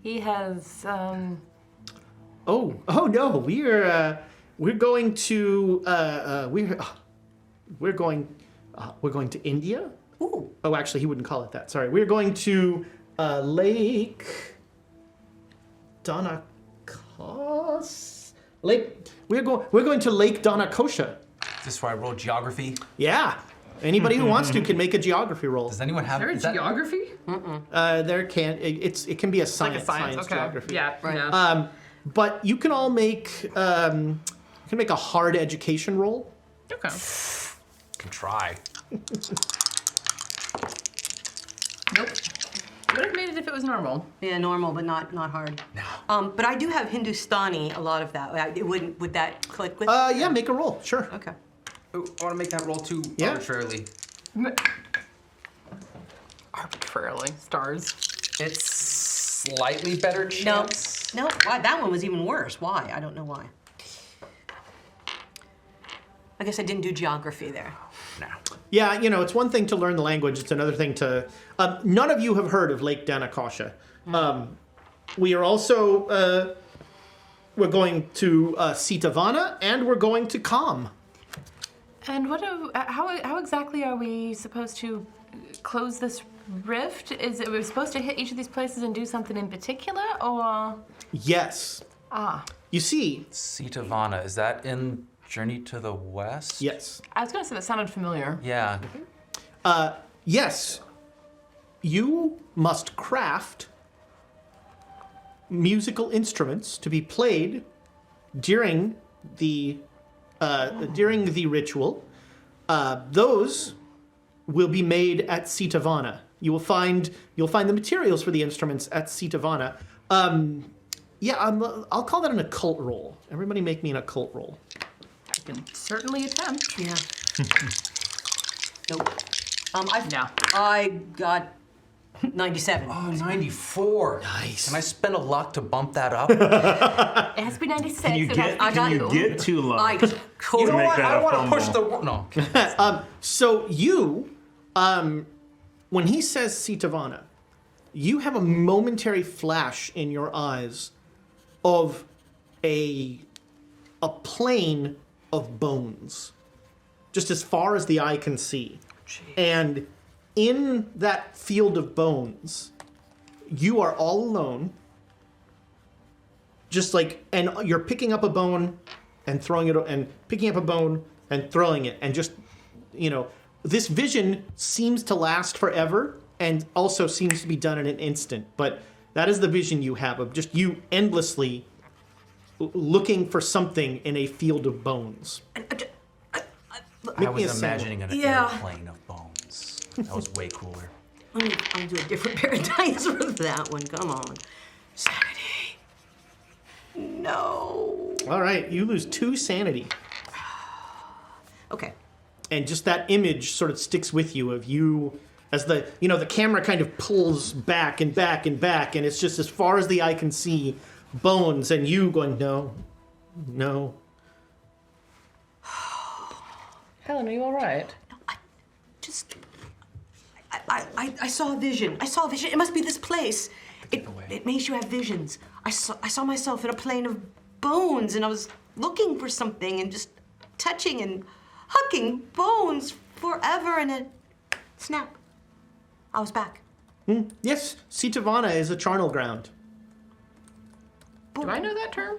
Speaker 5: He has,
Speaker 2: Oh no, we're going to we're going to India.
Speaker 3: Ooh.
Speaker 2: Oh, actually, he wouldn't call it that. Sorry, we're going to Lake Donnacos. We're going to Lake Donnacosha.
Speaker 4: Is this where I roll geography?
Speaker 2: Yeah. Anybody who wants to can make a geography roll.
Speaker 4: Does anyone have?
Speaker 5: is there
Speaker 4: is that-
Speaker 5: geography?
Speaker 2: There can it can be a science,
Speaker 5: Like a science, okay.
Speaker 2: geography.
Speaker 5: Yeah,
Speaker 3: Right.
Speaker 5: yeah.
Speaker 2: But you can all make a hard education roll.
Speaker 5: Okay.
Speaker 4: Can try.
Speaker 5: Nope. Would have made it if it was normal.
Speaker 3: Yeah, normal, but not hard.
Speaker 4: No.
Speaker 3: But I do have Hindustani, a lot of that. Would that click with?
Speaker 2: Yeah, make a roll. Sure.
Speaker 3: Okay.
Speaker 4: Ooh, I want to make that roll too
Speaker 2: Yeah.
Speaker 4: arbitrarily.
Speaker 5: Arbitrarily. Stars.
Speaker 4: It's slightly better chance.
Speaker 3: No. Why? That one was even worse. Why? I don't know why. I guess I didn't do geography there.
Speaker 4: No.
Speaker 2: Yeah, it's one thing to learn the language. It's another thing to. None of you have heard of Lake Dannacosha. We are also. We're going to Sitavana, and we're going to Kam.
Speaker 5: And how exactly are we supposed to close this rift? Is it we're supposed to hit each of these places and do something in particular, or?
Speaker 2: Yes. You see.
Speaker 6: Sitavana, is that in Journey to the West?
Speaker 2: Yes.
Speaker 5: I was gonna say that sounded familiar.
Speaker 6: Yeah.
Speaker 2: Yes. You must craft musical instruments to be played during the ritual. Those will be made at Sitavana. You'll find the materials for the instruments at Sitavana. I'll call that an occult roll. Everybody make me an occult roll.
Speaker 5: I can certainly attempt.
Speaker 3: Yeah. Nope.
Speaker 5: No.
Speaker 3: I got 97.
Speaker 4: Oh, 94.
Speaker 2: Nice.
Speaker 4: Can I spend a luck to bump that up?
Speaker 5: It has to be 96.
Speaker 1: Can you get too low?
Speaker 3: I
Speaker 4: You
Speaker 3: totally
Speaker 4: know
Speaker 1: make
Speaker 4: what?
Speaker 1: that
Speaker 4: I
Speaker 1: a
Speaker 4: don't want to push
Speaker 1: fumble.
Speaker 4: the... No.
Speaker 2: So you, when he says Sitavana, you have a momentary flash in your eyes of a plane of bones, just as far as the eye can see. And in that field of bones, you are all alone, and you're picking up a bone and throwing it, and picking up a bone and throwing it, and just, this vision seems to last forever and also seems to be done in an instant. But that is the vision you have of just you endlessly looking for something in a field of bones.
Speaker 4: I was imagining an
Speaker 3: Yeah.
Speaker 4: airplane of bones. That was way cooler.
Speaker 3: I'll do a different paradise for that one. Come on. Sanity. No.
Speaker 2: All right, you lose 2 sanity.
Speaker 3: Okay.
Speaker 2: And just that image sort of sticks with you of you as the camera kind of pulls back and back and back, and it's just as far as the eye can see, bones, and you going, no.
Speaker 5: Helen, are you all right?
Speaker 3: I saw a vision. It must be this place. It makes you have visions. I saw myself in a plane of bones, and I was looking for something and just touching and hucking bones forever, and a snap. I was back.
Speaker 2: Yes, Sitavana is a charnel ground.
Speaker 5: Do I know that term?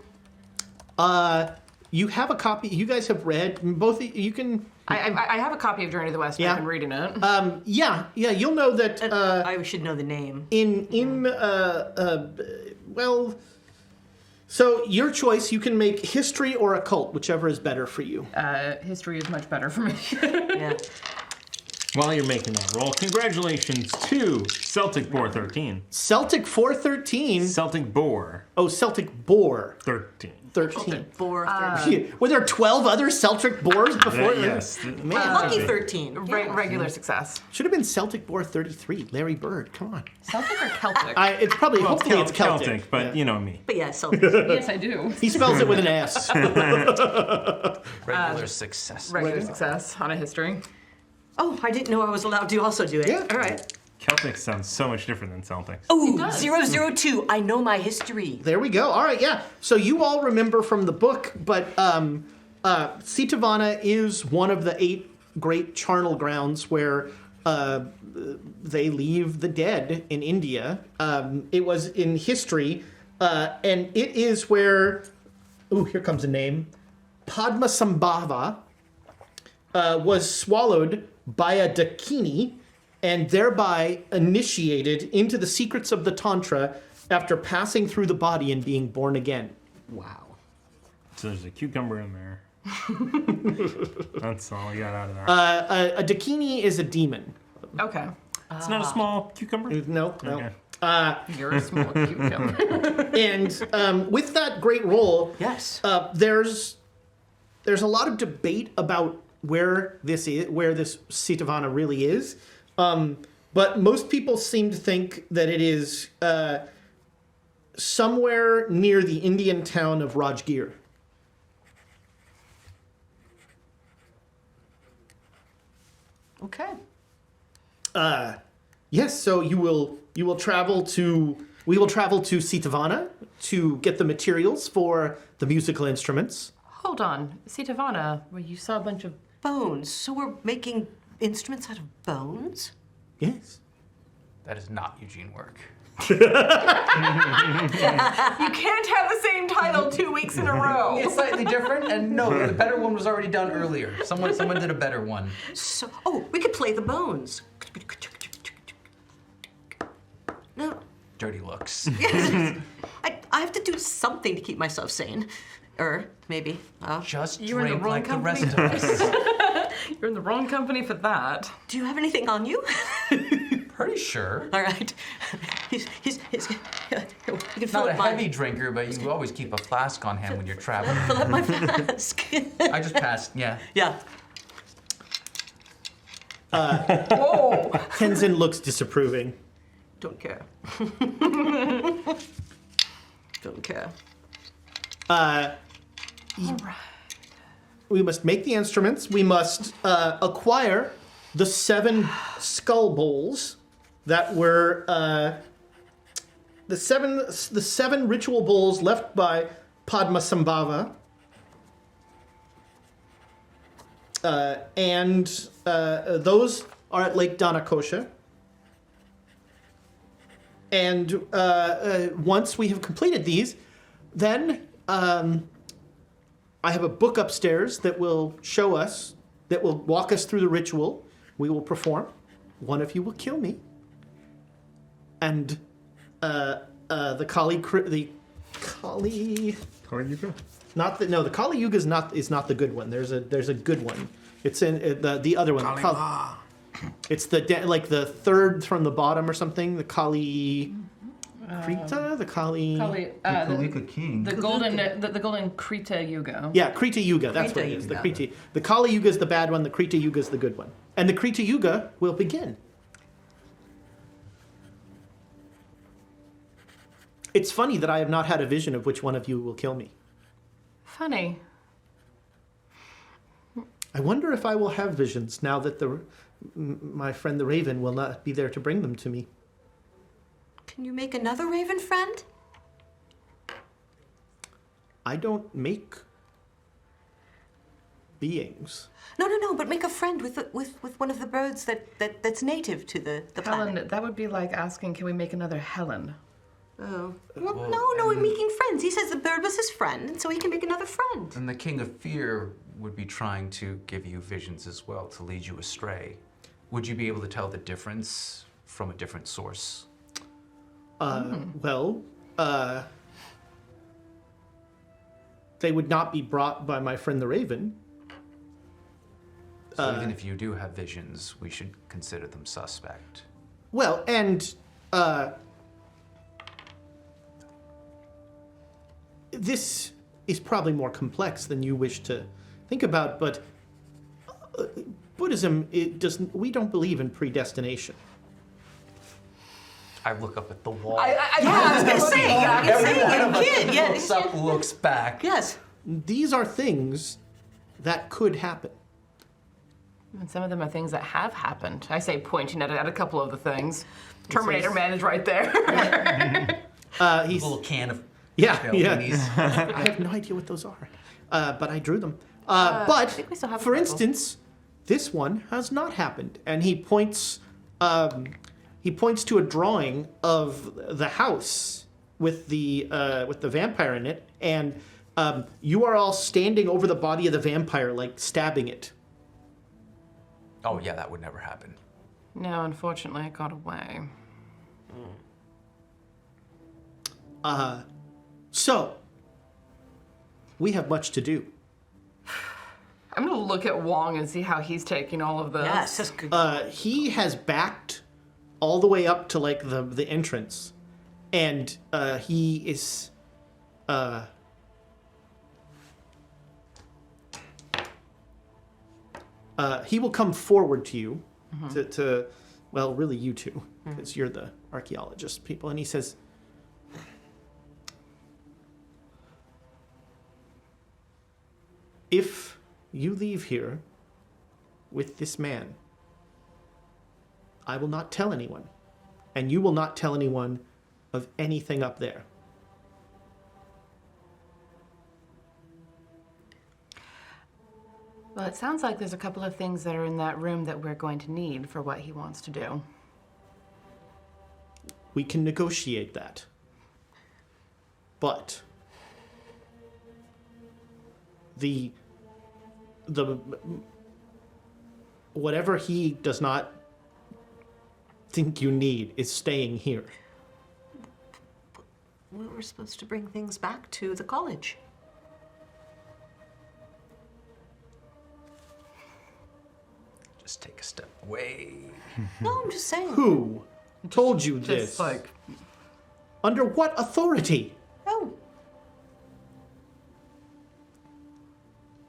Speaker 2: You have a copy. You guys have read both. You can.
Speaker 5: I have a copy of Journey to the West.
Speaker 2: Yeah.
Speaker 5: I've been reading it.
Speaker 2: Yeah. You'll know that.
Speaker 3: I should know the name.
Speaker 2: Well. So your choice. You can make history or occult, whichever is better for you.
Speaker 5: History is much better for me.
Speaker 3: Yeah.
Speaker 1: While you're making that roll, congratulations to Celtic Boar 13.
Speaker 2: Celtic 413.
Speaker 1: Celtic Boar
Speaker 2: Oh, Celtic Boar
Speaker 1: 13.
Speaker 2: 13.
Speaker 3: 4, 13.
Speaker 2: Were there 12 other Celtic Boars before?
Speaker 1: Yes.
Speaker 2: Man,
Speaker 3: Lucky 13.
Speaker 5: Regular success.
Speaker 2: should have been Celtic Boar 33. Larry Bird. Come on.
Speaker 5: Celtic or Celtic?
Speaker 2: It's probably.
Speaker 1: Well,
Speaker 2: hopefully, it's Celtic.
Speaker 1: but
Speaker 2: Yeah.
Speaker 1: you know me.
Speaker 3: But yeah, Celtic.
Speaker 5: Yes, I do.
Speaker 2: He spells it with an S.
Speaker 6: Regular success.
Speaker 5: Regular success on a history.
Speaker 3: Oh, I didn't know I was allowed to also do it.
Speaker 2: Yeah.
Speaker 3: All right.
Speaker 1: Celtic sounds so much different than Celtics.
Speaker 3: Oh, 002. I know my history.
Speaker 2: There we go. All right, yeah. So you all remember from the book, but Sitavana is one of the 8 great charnel grounds where they leave the dead in India. It was in history, and it is where, here comes a name, Padmasambhava was swallowed by a Dakini and thereby initiated into the secrets of the Tantra after passing through the body and being born again.
Speaker 3: Wow.
Speaker 1: So there's a cucumber in there. That's all I got out of there.
Speaker 2: A Dakini is a demon.
Speaker 5: Okay.
Speaker 1: It's not a small cucumber?
Speaker 2: No.
Speaker 1: Okay.
Speaker 5: You're a small cucumber.
Speaker 2: And with that great roll,
Speaker 3: Yes.
Speaker 2: there's a lot of debate about where this Sitavana really is. But most people seem to think that it is somewhere near the Indian town of Rajgir.
Speaker 3: Okay.
Speaker 2: Yes, so we will travel to Sitavana to get the materials for the musical instruments.
Speaker 5: Hold on. Sitavana, where you saw a bunch of...
Speaker 3: Bones. So we're making instruments out of bones?
Speaker 2: Yes.
Speaker 6: That is not Eugene work.
Speaker 5: You can't have the same title 2 weeks in a row.
Speaker 4: It's slightly different, and no, the better one was already done earlier. Someone did a better one.
Speaker 3: So, we could play the bones. No.
Speaker 6: Dirty looks.
Speaker 3: I have to do something to keep myself sane. Maybe.
Speaker 4: Just
Speaker 5: You were in the
Speaker 4: drink
Speaker 5: wrong
Speaker 4: like the
Speaker 5: company.
Speaker 4: rest of us.
Speaker 5: You're in the wrong company for that.
Speaker 3: Do you have anything on you?
Speaker 4: Pretty sure.
Speaker 3: All right. He's you can fill
Speaker 6: Not a
Speaker 3: up my,
Speaker 6: heavy drinker, but you always keep a flask on hand when you're traveling.
Speaker 3: fill up my flask.
Speaker 4: I just passed, yeah.
Speaker 3: Yeah.
Speaker 5: Whoa!
Speaker 2: Tenzin looks disapproving.
Speaker 3: Don't care. Don't care.
Speaker 2: We must make the instruments. We must acquire the 7 skull bowls that were the seven ritual bowls left by Padmasambhava. And those are at Lake Danakosha. And once we have completed these, then I have a book upstairs that will show us, that will walk us through the ritual. We will perform. One of you will kill me. And the Kali the Kali Yuga is not the good one. There's a good one. It's in the other one. It's the third from the bottom or something. The Kali Krita, the Kali.
Speaker 4: Kalika King.
Speaker 5: The golden Krita Yuga.
Speaker 2: Yeah, Krita Yuga. That's
Speaker 3: Krita
Speaker 2: what it is. The
Speaker 3: Yuga.
Speaker 2: Krita. The Kali Yuga is the bad one. The Krita Yuga is the good one. And the Krita Yuga will begin. It's funny that I have not had a vision of which one of you will kill me.
Speaker 5: Funny.
Speaker 2: I wonder if I will have visions now that my friend the Raven will not be there to bring them to me.
Speaker 3: Can you make another raven friend?
Speaker 2: I don't make beings.
Speaker 3: No, but make a friend with one of the birds that's native to the planet.
Speaker 5: Helen, that would be like asking, can we make another Helen?
Speaker 3: Oh. Well, no, we're making friends. He says the bird was his friend, and so he can make another friend.
Speaker 6: And the King of Fear would be trying to give you visions as well to lead you astray. Would you be able to tell the difference from a different source?
Speaker 2: Well, they would not be brought by my friend the Raven.
Speaker 6: So even if you do have visions, we should consider them suspect.
Speaker 2: Well, and this is probably more complex than you wish to think about, but Buddhism, we don't believe in predestination.
Speaker 6: I look up at the wall.
Speaker 3: I was going to say,
Speaker 6: Looks up, looks back.
Speaker 3: Yes.
Speaker 2: These are things that could happen.
Speaker 5: And some of them are things that have happened. I say pointing at a couple of the things. Terminator Man is right there.
Speaker 2: He's
Speaker 4: A little can of
Speaker 2: yeah.
Speaker 4: minis.
Speaker 2: I have no idea what those are, but I drew them. But
Speaker 5: think we still have a
Speaker 2: for
Speaker 5: couple.
Speaker 2: instance, this one has not happened, and he points to a drawing of the house with the vampire in it, and you are all standing over the body of the vampire, like stabbing it.
Speaker 6: Oh yeah, that would never happen.
Speaker 5: No, unfortunately, it got away.
Speaker 2: So we have much to do.
Speaker 5: I'm gonna look at Wong and see how he's taking all of this.
Speaker 3: Yes, that's good.
Speaker 2: He has backed all the way up to like the entrance, and he is he will come forward to you to well, really you two, because you're the archaeologist people, and he says, if you leave here with this man, I will not tell anyone, and you will not tell anyone of anything up there.
Speaker 5: Well, it sounds like there's a couple of things that are in that room that we're going to need for what he wants to do.
Speaker 2: We can negotiate that. But the whatever he does not think you need is staying here.
Speaker 3: We were supposed to bring things back to the college.
Speaker 6: Just take a step away.
Speaker 3: No, I'm just saying.
Speaker 2: Who told you this?
Speaker 5: Just like,
Speaker 2: Under what authority?
Speaker 3: Oh,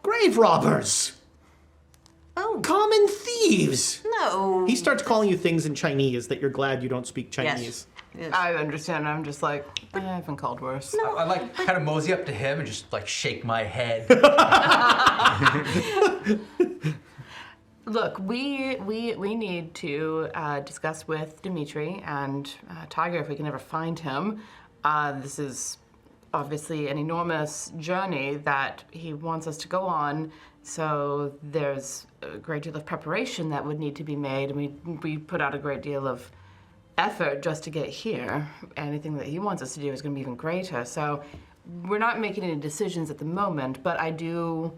Speaker 2: Grave robbers!
Speaker 3: oh,
Speaker 2: Common thieves!
Speaker 3: no.
Speaker 2: He starts calling you things in Chinese that you're glad you don't speak Chinese.
Speaker 3: Yes.
Speaker 5: I understand. I'm just like, I've been called worse.
Speaker 4: I like kind of mosey up to him and just like shake my head.
Speaker 5: Look, we need to discuss with Dimitri and Tiger if we can ever find him. This is obviously an enormous journey that he wants us to go on, so there's a great deal of preparation that would need to be made, and we put out a great deal of effort just to get here. Anything that he wants us to do is going to be even greater. So we're not making any decisions at the moment, but I do...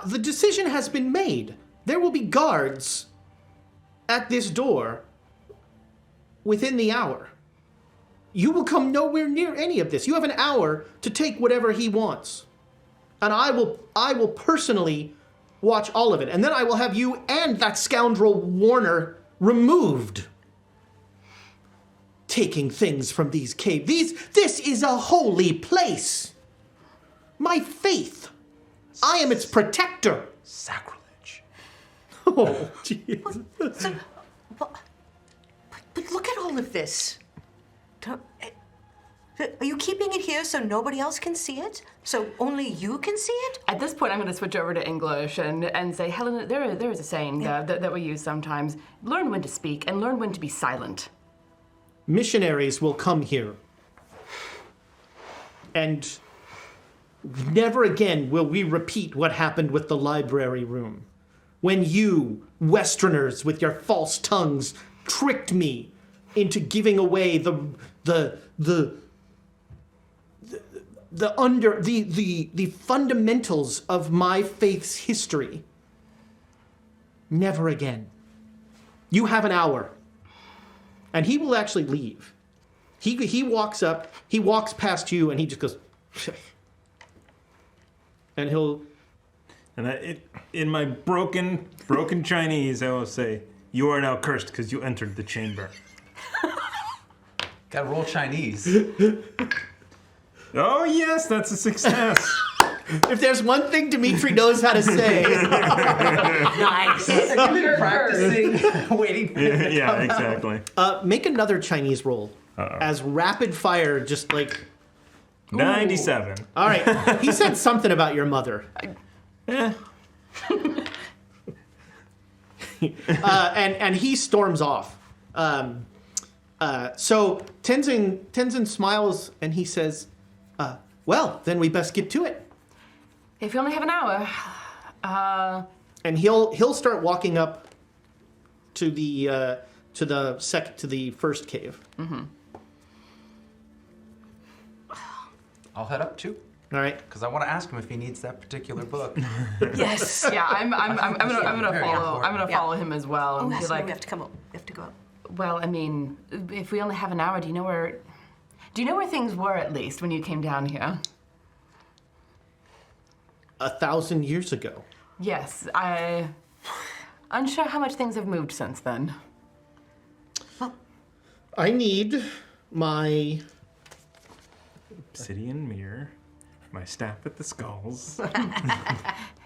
Speaker 2: The decision has been made. There will be guards at this door within the hour. You will come nowhere near any of this. You have an hour to take whatever he wants. And I will personally watch all of it. And then I will have you and that scoundrel Warner removed. Taking things from these caves. This is a holy place. My faith. I am its protector.
Speaker 6: Sacrilege.
Speaker 2: Oh, jeez.
Speaker 3: But look at all of this. Are you keeping it here so nobody else can see it? So only you can see it?
Speaker 5: At this point, I'm going to switch over to English and say, Helen, there is a saying that we use sometimes. Learn when to speak and learn when to be silent.
Speaker 2: Missionaries will come here. And never again will we repeat what happened with the library room. When you, Westerners, with your false tongues, tricked me into giving away the fundamentals of my faith's history. Never again. You have an hour. And he will actually leave. He walks up, he walks past you, and he just goes, and he'll...
Speaker 1: And in my broken Chinese, I will say, "You are now cursed because you entered the chamber."
Speaker 4: Gotta roll Chinese.
Speaker 1: Oh yes, that's a success.
Speaker 2: If there's one thing Dimitri knows how to say...
Speaker 3: Nice.
Speaker 4: Practicing, waiting.
Speaker 1: Yeah, exactly.
Speaker 2: make another Chinese roll. As rapid fire, just like...
Speaker 1: 97.
Speaker 2: All right. He said something about your mother. And he storms off. So Tenzin smiles and he says, well, then we best get to it.
Speaker 5: If you only have an hour.
Speaker 2: And he'll start walking up to the first cave.
Speaker 5: Mm-hmm.
Speaker 6: I'll head up too,
Speaker 2: All right.
Speaker 6: because I want to ask him if he needs that particular book.
Speaker 3: Yes.
Speaker 5: Yeah, I'm gonna follow him as well.
Speaker 3: Oh,
Speaker 5: And be
Speaker 3: yes,
Speaker 5: like,
Speaker 3: we have to come up. We have to go up.
Speaker 5: well, I mean, if we only have an hour, do you know where things were at least when you came down here?
Speaker 2: 1,000 years ago.
Speaker 5: Yes, unsure how much things have moved since then.
Speaker 2: I need my...
Speaker 1: Obsidian mirror, my staff at the skulls.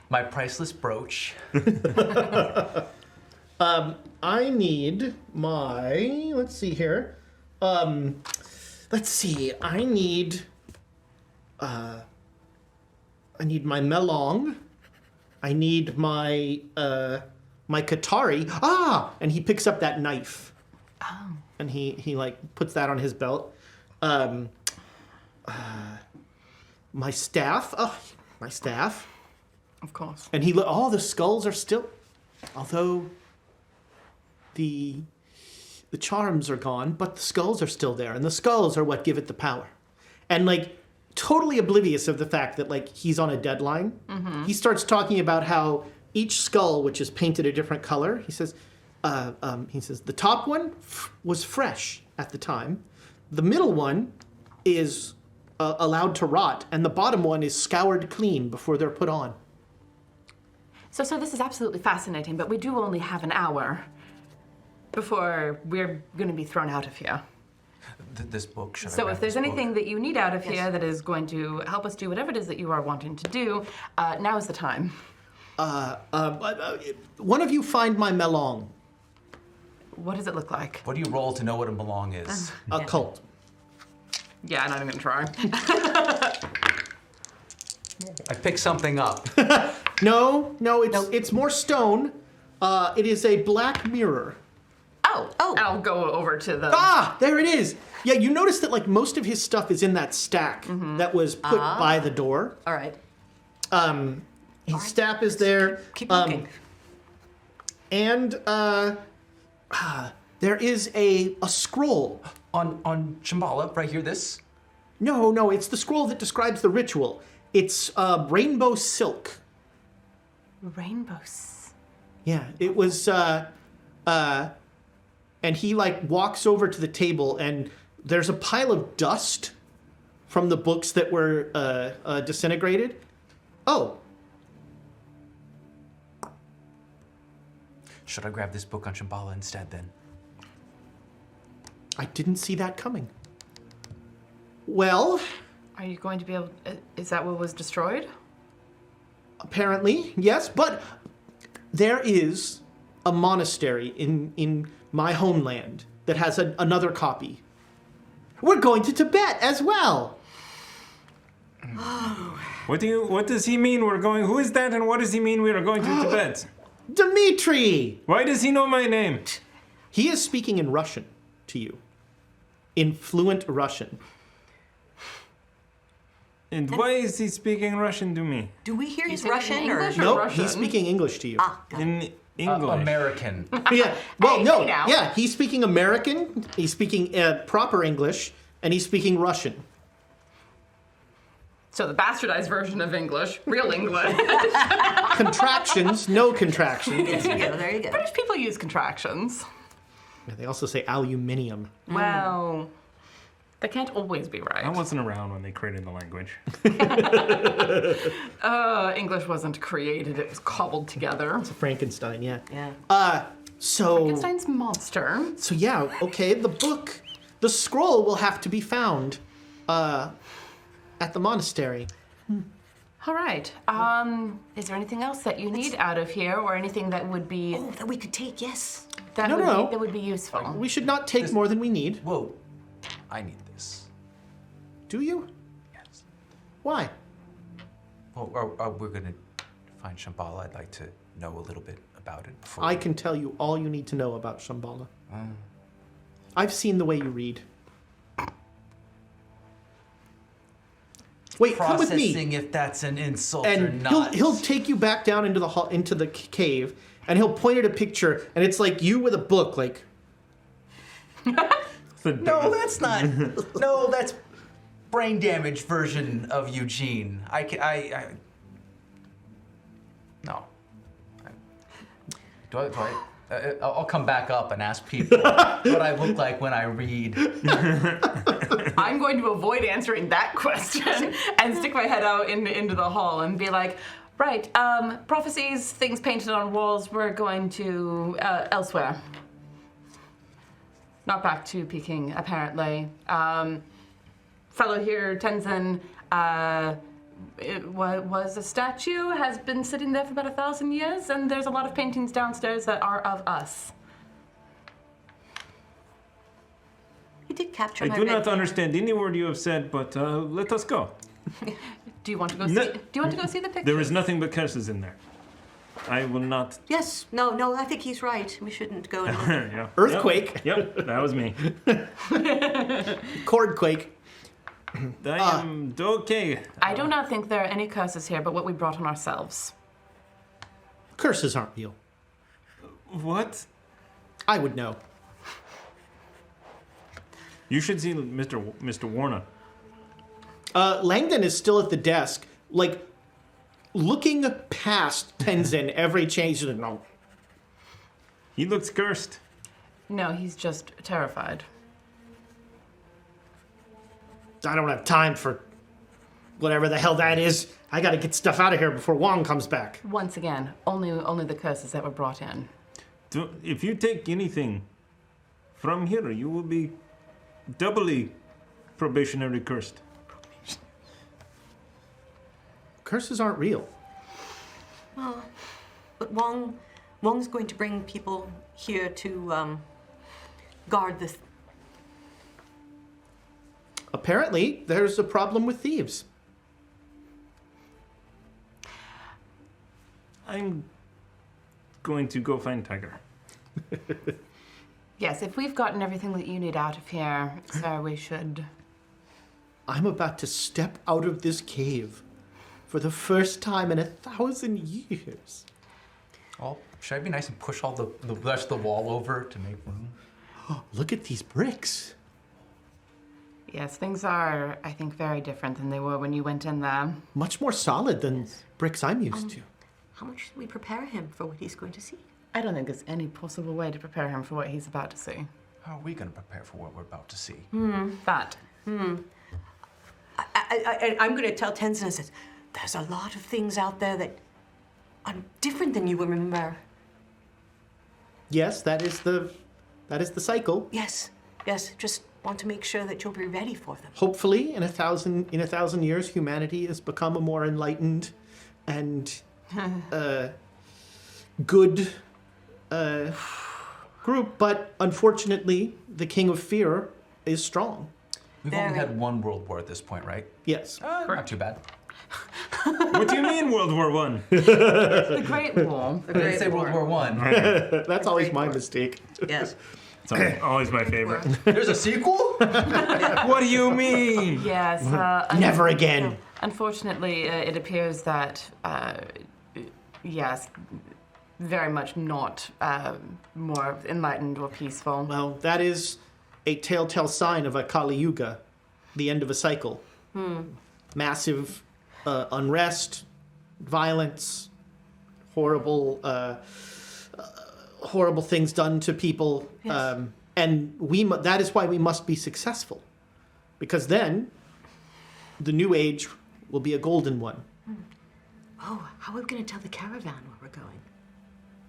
Speaker 4: My priceless brooch.
Speaker 2: I need my... Let's see here. Let's see. I need my melong. I need my my katari. Ah! And he picks up that knife.
Speaker 5: Oh.
Speaker 2: And he like puts that on his belt. My staff. Oh, my staff.
Speaker 5: Of course.
Speaker 2: And the skulls are still, although the charms are gone, but the skulls are still there, and the skulls are what give it the power. And like totally oblivious of the fact that like he's on a deadline, he starts talking about how each skull, which is painted a different color, he says the top one was fresh at the time, the middle one is allowed to rot, and the bottom one is scoured clean before they're put on.
Speaker 5: So this is absolutely fascinating, but we do only have an hour before we're going to be thrown out of here.
Speaker 6: This book, should I
Speaker 5: So
Speaker 6: grab
Speaker 5: if there's
Speaker 6: this book?
Speaker 5: anything that you need out of here that is going to help us do whatever it is that you are wanting to do, now is the time.
Speaker 2: One of you find my melong.
Speaker 5: What does it look like?
Speaker 6: What do you roll to know what a belong is?
Speaker 2: Occult.
Speaker 5: Yeah, I'm not even gonna try.
Speaker 4: I pick something up.
Speaker 2: No, it's more stone. It is a black mirror.
Speaker 5: Oh, I'll go over to the...
Speaker 2: Ah, there it is. Yeah, you notice that like most of his stuff is in that stack that was put by the door.
Speaker 3: All right.
Speaker 2: His staff is there.
Speaker 3: Keep looking.
Speaker 2: And there is a scroll.
Speaker 4: On Shambhala, right here, this?
Speaker 2: No, it's the scroll that describes the ritual. It's rainbow silk.
Speaker 5: Rainbows.
Speaker 2: Yeah, it was, and he like walks over to the table and there's a pile of dust from the books that were disintegrated. Oh.
Speaker 6: Should I grab this book on Shambhala instead then?
Speaker 2: I didn't see that coming. Well,
Speaker 5: Are you going to be able... is that what was destroyed?
Speaker 2: apparently, yes, but there is a monastery in my homeland that has another copy. We're going to Tibet as well.
Speaker 1: What does he mean we're going? Who is that, and what does he mean we are going to Tibet?
Speaker 2: Dimitri!
Speaker 1: Why does he know my name?
Speaker 2: He is speaking in Russian to you. In fluent Russian.
Speaker 1: And why is he speaking Russian to me?
Speaker 3: Do we hear his
Speaker 5: speaking
Speaker 3: Russian or?
Speaker 5: English or-
Speaker 2: Nope,
Speaker 5: Russian?
Speaker 2: he's speaking English to you.
Speaker 3: Ah, got it.
Speaker 1: English.
Speaker 4: American.
Speaker 2: Yeah. Well,
Speaker 5: Hey,
Speaker 2: no.
Speaker 5: hey now.
Speaker 2: Yeah, he's speaking American. He's speaking proper English, and he's speaking Russian.
Speaker 5: So the bastardized version of English, real English.
Speaker 2: Contractions, no contractions.
Speaker 3: There you go.
Speaker 5: British people use contractions.
Speaker 2: Yeah, they also say aluminium.
Speaker 5: Well, they can't always be
Speaker 1: I
Speaker 5: right.
Speaker 1: wasn't around when they created the language.
Speaker 5: English wasn't created, it was cobbled together.
Speaker 2: Frankenstein, yeah.
Speaker 3: Yeah.
Speaker 2: So
Speaker 5: Frankenstein's monster.
Speaker 2: So yeah, okay, the scroll will have to be found at the monastery.
Speaker 5: All right. Is there anything else that you need out of here, or anything that would be
Speaker 3: Oh, that we could take, yes.
Speaker 5: that would be useful?
Speaker 2: We should not take more than we need.
Speaker 6: Whoa, I need this.
Speaker 2: Do you?
Speaker 6: Yes.
Speaker 2: Why?
Speaker 6: Well, we're gonna find Shambhala. I'd like to know a little bit about it before.
Speaker 2: I can tell you all you need to know about Shambhala. I've seen the way you read. Wait, come with me.
Speaker 4: Processing if that's an insult or
Speaker 2: And
Speaker 4: not.
Speaker 2: he'll take you back down into the hall, into the cave, and he'll point at a picture, and it's like you with a book, like
Speaker 4: No, that's not. No, that's brain damage version of Eugene. No. I'll come back up and ask people what I look like when I read.
Speaker 5: I'm going to avoid answering that question and stick my head out into the hall and be like, right, prophecies, things painted on walls, we're going to elsewhere. Not back to Peking, apparently. Fellow here, Tenzin, it was a statue, has been sitting there for about 1,000 years, and there's a lot of paintings downstairs that are of us.
Speaker 3: He did capture
Speaker 1: I
Speaker 3: my
Speaker 1: do
Speaker 3: red
Speaker 1: not
Speaker 3: hair.
Speaker 1: understand any word you have said, but let us go.
Speaker 5: Do you want to go
Speaker 1: No.
Speaker 5: see? Do you want to go see the pictures?
Speaker 1: There is nothing but curses in there. I will not.
Speaker 3: Yes, no, I think he's right. We shouldn't go and look.
Speaker 1: Yeah.
Speaker 2: Earthquake.
Speaker 1: Yep, that was me.
Speaker 2: Cordquake.
Speaker 1: I am okay.
Speaker 5: I do not think there are any curses here, but what we brought on ourselves.
Speaker 2: Curses aren't real.
Speaker 1: What?
Speaker 2: I would know.
Speaker 1: You should see Mr. Warner.
Speaker 2: Langdon is still at the desk, like looking past Tenzin every change. No.
Speaker 1: He looks cursed.
Speaker 5: No, he's just terrified.
Speaker 2: I don't have time for whatever the hell that is. I gotta get stuff out of here before Wong comes back.
Speaker 5: Once again, only the curses that were brought in.
Speaker 1: If you take anything from here, you will be doubly probationary cursed.
Speaker 2: Curses aren't real.
Speaker 3: But Wong's going to bring people here to guard this.
Speaker 2: Apparently, there's a problem with thieves.
Speaker 1: I'm going to go find Tiger.
Speaker 5: Yes, if we've gotten everything that you need out of here, sir, we should.
Speaker 2: I'm about to step out of this cave for the first time in 1,000 years.
Speaker 4: Oh, should I be nice and push all the rest of the wall over to make room?
Speaker 2: Look at these bricks.
Speaker 5: Yes, things are, I think, very different than they were when you went in there.
Speaker 2: Much more solid than bricks I'm used to.
Speaker 3: How much should we prepare him for what he's going to see?
Speaker 5: I don't think there's any possible way to prepare him for what he's about to see.
Speaker 6: How are we going to prepare for what we're about to see?
Speaker 5: But
Speaker 3: I'm going to tell Tenzin, I says, there's a lot of things out there that are different than you remember.
Speaker 2: Yes, that is the cycle.
Speaker 3: Yes, just want to make sure that you'll be ready for them.
Speaker 2: Hopefully, in a thousand years, humanity has become a more enlightened and good group. But unfortunately, the King of Fear is strong.
Speaker 6: We've
Speaker 3: Very.
Speaker 6: only had one world war at this point, right?
Speaker 2: Yes.
Speaker 6: Not too bad.
Speaker 1: What do you mean, World War I?
Speaker 5: the Great War.
Speaker 4: I didn't say World War One.
Speaker 2: That's always my mistake.
Speaker 3: Yes.
Speaker 1: It's always my favorite.
Speaker 4: There's a sequel?
Speaker 1: What do you mean?
Speaker 5: Yes.
Speaker 2: Never again.
Speaker 5: Unfortunately, it appears that, yes, very much not more enlightened or peaceful.
Speaker 2: Well, that is a telltale sign of a Kali Yuga, the end of a cycle. Massive unrest, violence, horrible things done to people.
Speaker 3: Yes.
Speaker 2: And that is why we must be successful. Because then the new age will be a golden one.
Speaker 3: Oh, how are we going to tell the caravan where we're going?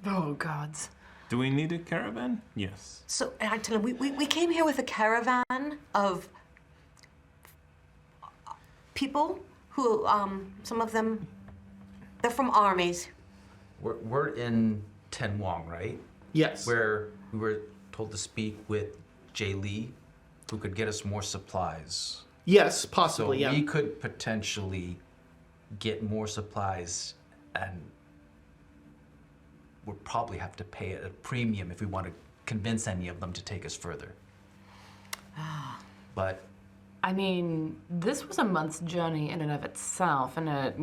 Speaker 5: Oh, gods.
Speaker 1: Do we need a caravan? Yes.
Speaker 3: So, I tell you, we came here with a caravan of people who, some of them, they're from armies.
Speaker 6: We're in Tenwang, right?
Speaker 2: Yes.
Speaker 6: Where we were told to speak with Jay Lee, who could get us more supplies.
Speaker 2: Yes,
Speaker 6: So
Speaker 2: possibly, yeah.
Speaker 6: we could potentially get more supplies, and we'll probably have to pay a premium if we want to convince any of them to take us further. But
Speaker 5: I mean, this was a month's journey in and of itself, and it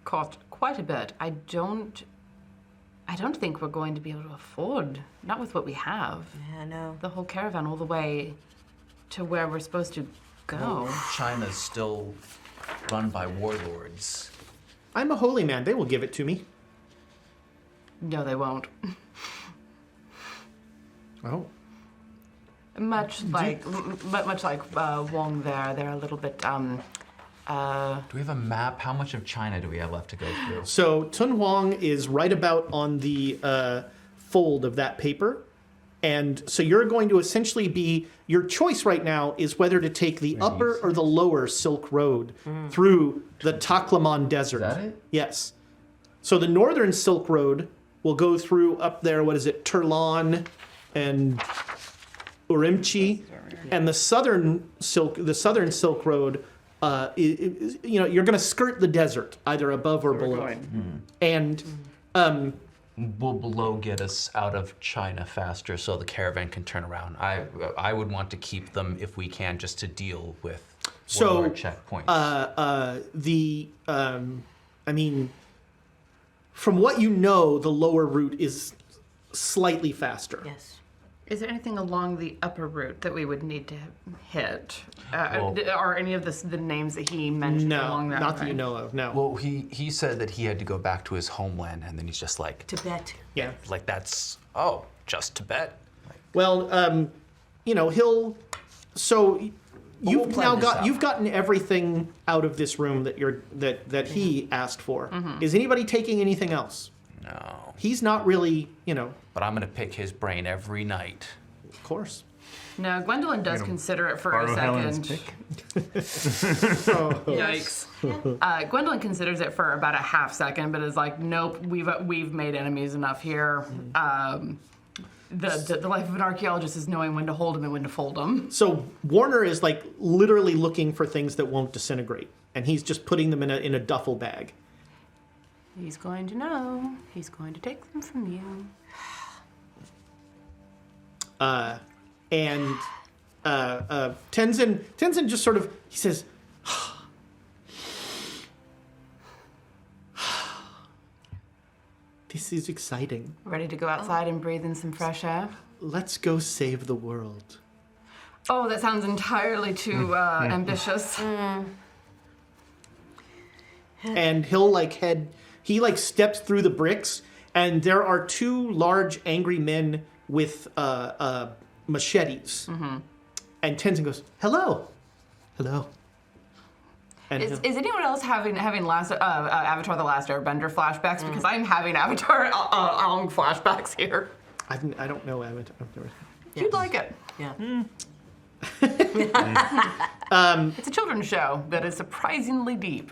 Speaker 5: cost quite a bit. I don't think we're going to be able to afford, not with what we have,
Speaker 3: Yeah, no.
Speaker 5: the whole caravan all the way to where we're supposed to go.
Speaker 6: China's still run by warlords.
Speaker 2: I'm a holy man. They will give it to me.
Speaker 5: No, they won't.
Speaker 2: Oh.
Speaker 5: Much like Wong there, they're a little bit,
Speaker 6: Do we have a map? How much of China do we have left to go through?
Speaker 2: So Tun Huang is right about on the fold of that paper. And so you're going to essentially be, your choice right now is whether to take the upper or the lower Silk Road through the Taklaman Desert.
Speaker 6: Is that it?
Speaker 2: Yes. So the northern Silk Road will go through up there, what is it, Turlan and Urumqi. And the southern Silk Road, you're going to skirt the desert, either above or below. And
Speaker 6: Will below get us out of China faster so the caravan can turn around? I would want to keep them if we can, just to deal with warlord checkpoints.
Speaker 2: I mean, from what you know, the lower route is slightly faster.
Speaker 3: Yes.
Speaker 5: is there anything along the upper route that we would need to hit?
Speaker 6: Well-
Speaker 5: Are any of the names that he mentioned along
Speaker 2: No,
Speaker 5: that
Speaker 2: not that you
Speaker 5: line?
Speaker 2: know of, no.
Speaker 6: Well, he said that he had to go back to his homeland, and then he's just like,
Speaker 3: Tibet.
Speaker 2: Yeah.
Speaker 6: like that's just Tibet. Like,
Speaker 2: Well, he'll. So
Speaker 6: we'll plan this out.
Speaker 2: you've gotten everything out of this room that he asked for. Is anybody taking anything else?
Speaker 6: no,
Speaker 2: He's not really,
Speaker 6: but I'm gonna pick his brain every night.
Speaker 2: of course.
Speaker 5: No, Gwendolyn does consider it for a
Speaker 1: Borrow Helen's
Speaker 5: second.
Speaker 1: pick.
Speaker 5: Yikes. Gwendolyn considers it for about a half second, but is like, nope, we've made enemies enough here. The life of an archaeologist is knowing when to hold them and when to fold them.
Speaker 2: So Warner is like literally looking for things that won't disintegrate, and he's just putting them in a duffel bag.
Speaker 5: He's going to know. He's going to take them from you.
Speaker 2: And Tenzin just sort of, he says, this is exciting.
Speaker 5: Ready to go outside and breathe in some fresh air?
Speaker 2: Let's go save the world.
Speaker 5: Oh, that sounds entirely too ambitious.
Speaker 2: And he'll he steps through the bricks, and there are two large angry men with machetes. And Tenzin goes, hello. Hello. And
Speaker 5: Is anyone else having last Avatar: The Last Airbender flashbacks? Because I'm having Avatar flashbacks here.
Speaker 2: I don't know Avatar.
Speaker 5: You'd like it.
Speaker 3: Yeah.
Speaker 5: It's a children's show that is surprisingly deep.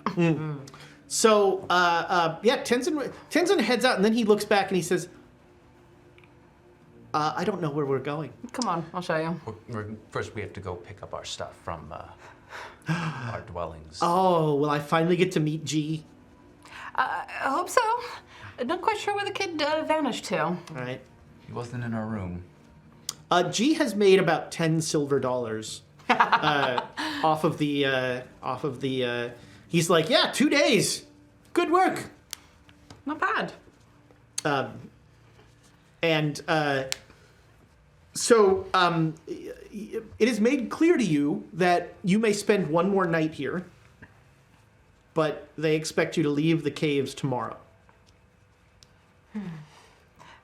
Speaker 2: So, Tenzin heads out, and then he looks back and he says, I don't know where we're going.
Speaker 5: Come on, I'll show you.
Speaker 6: First, we have to go pick up our stuff from our dwellings.
Speaker 2: Oh, will I finally get to meet G?
Speaker 5: I hope so. Not quite sure where the kid vanished to.
Speaker 2: All right.
Speaker 6: He wasn't in our room.
Speaker 2: G has made about $10 silver off of the. He's like, yeah, 2 days. Good work.
Speaker 5: Not bad.
Speaker 2: And so it is made clear to you that you may spend one more night here, but they expect you to leave the caves tomorrow.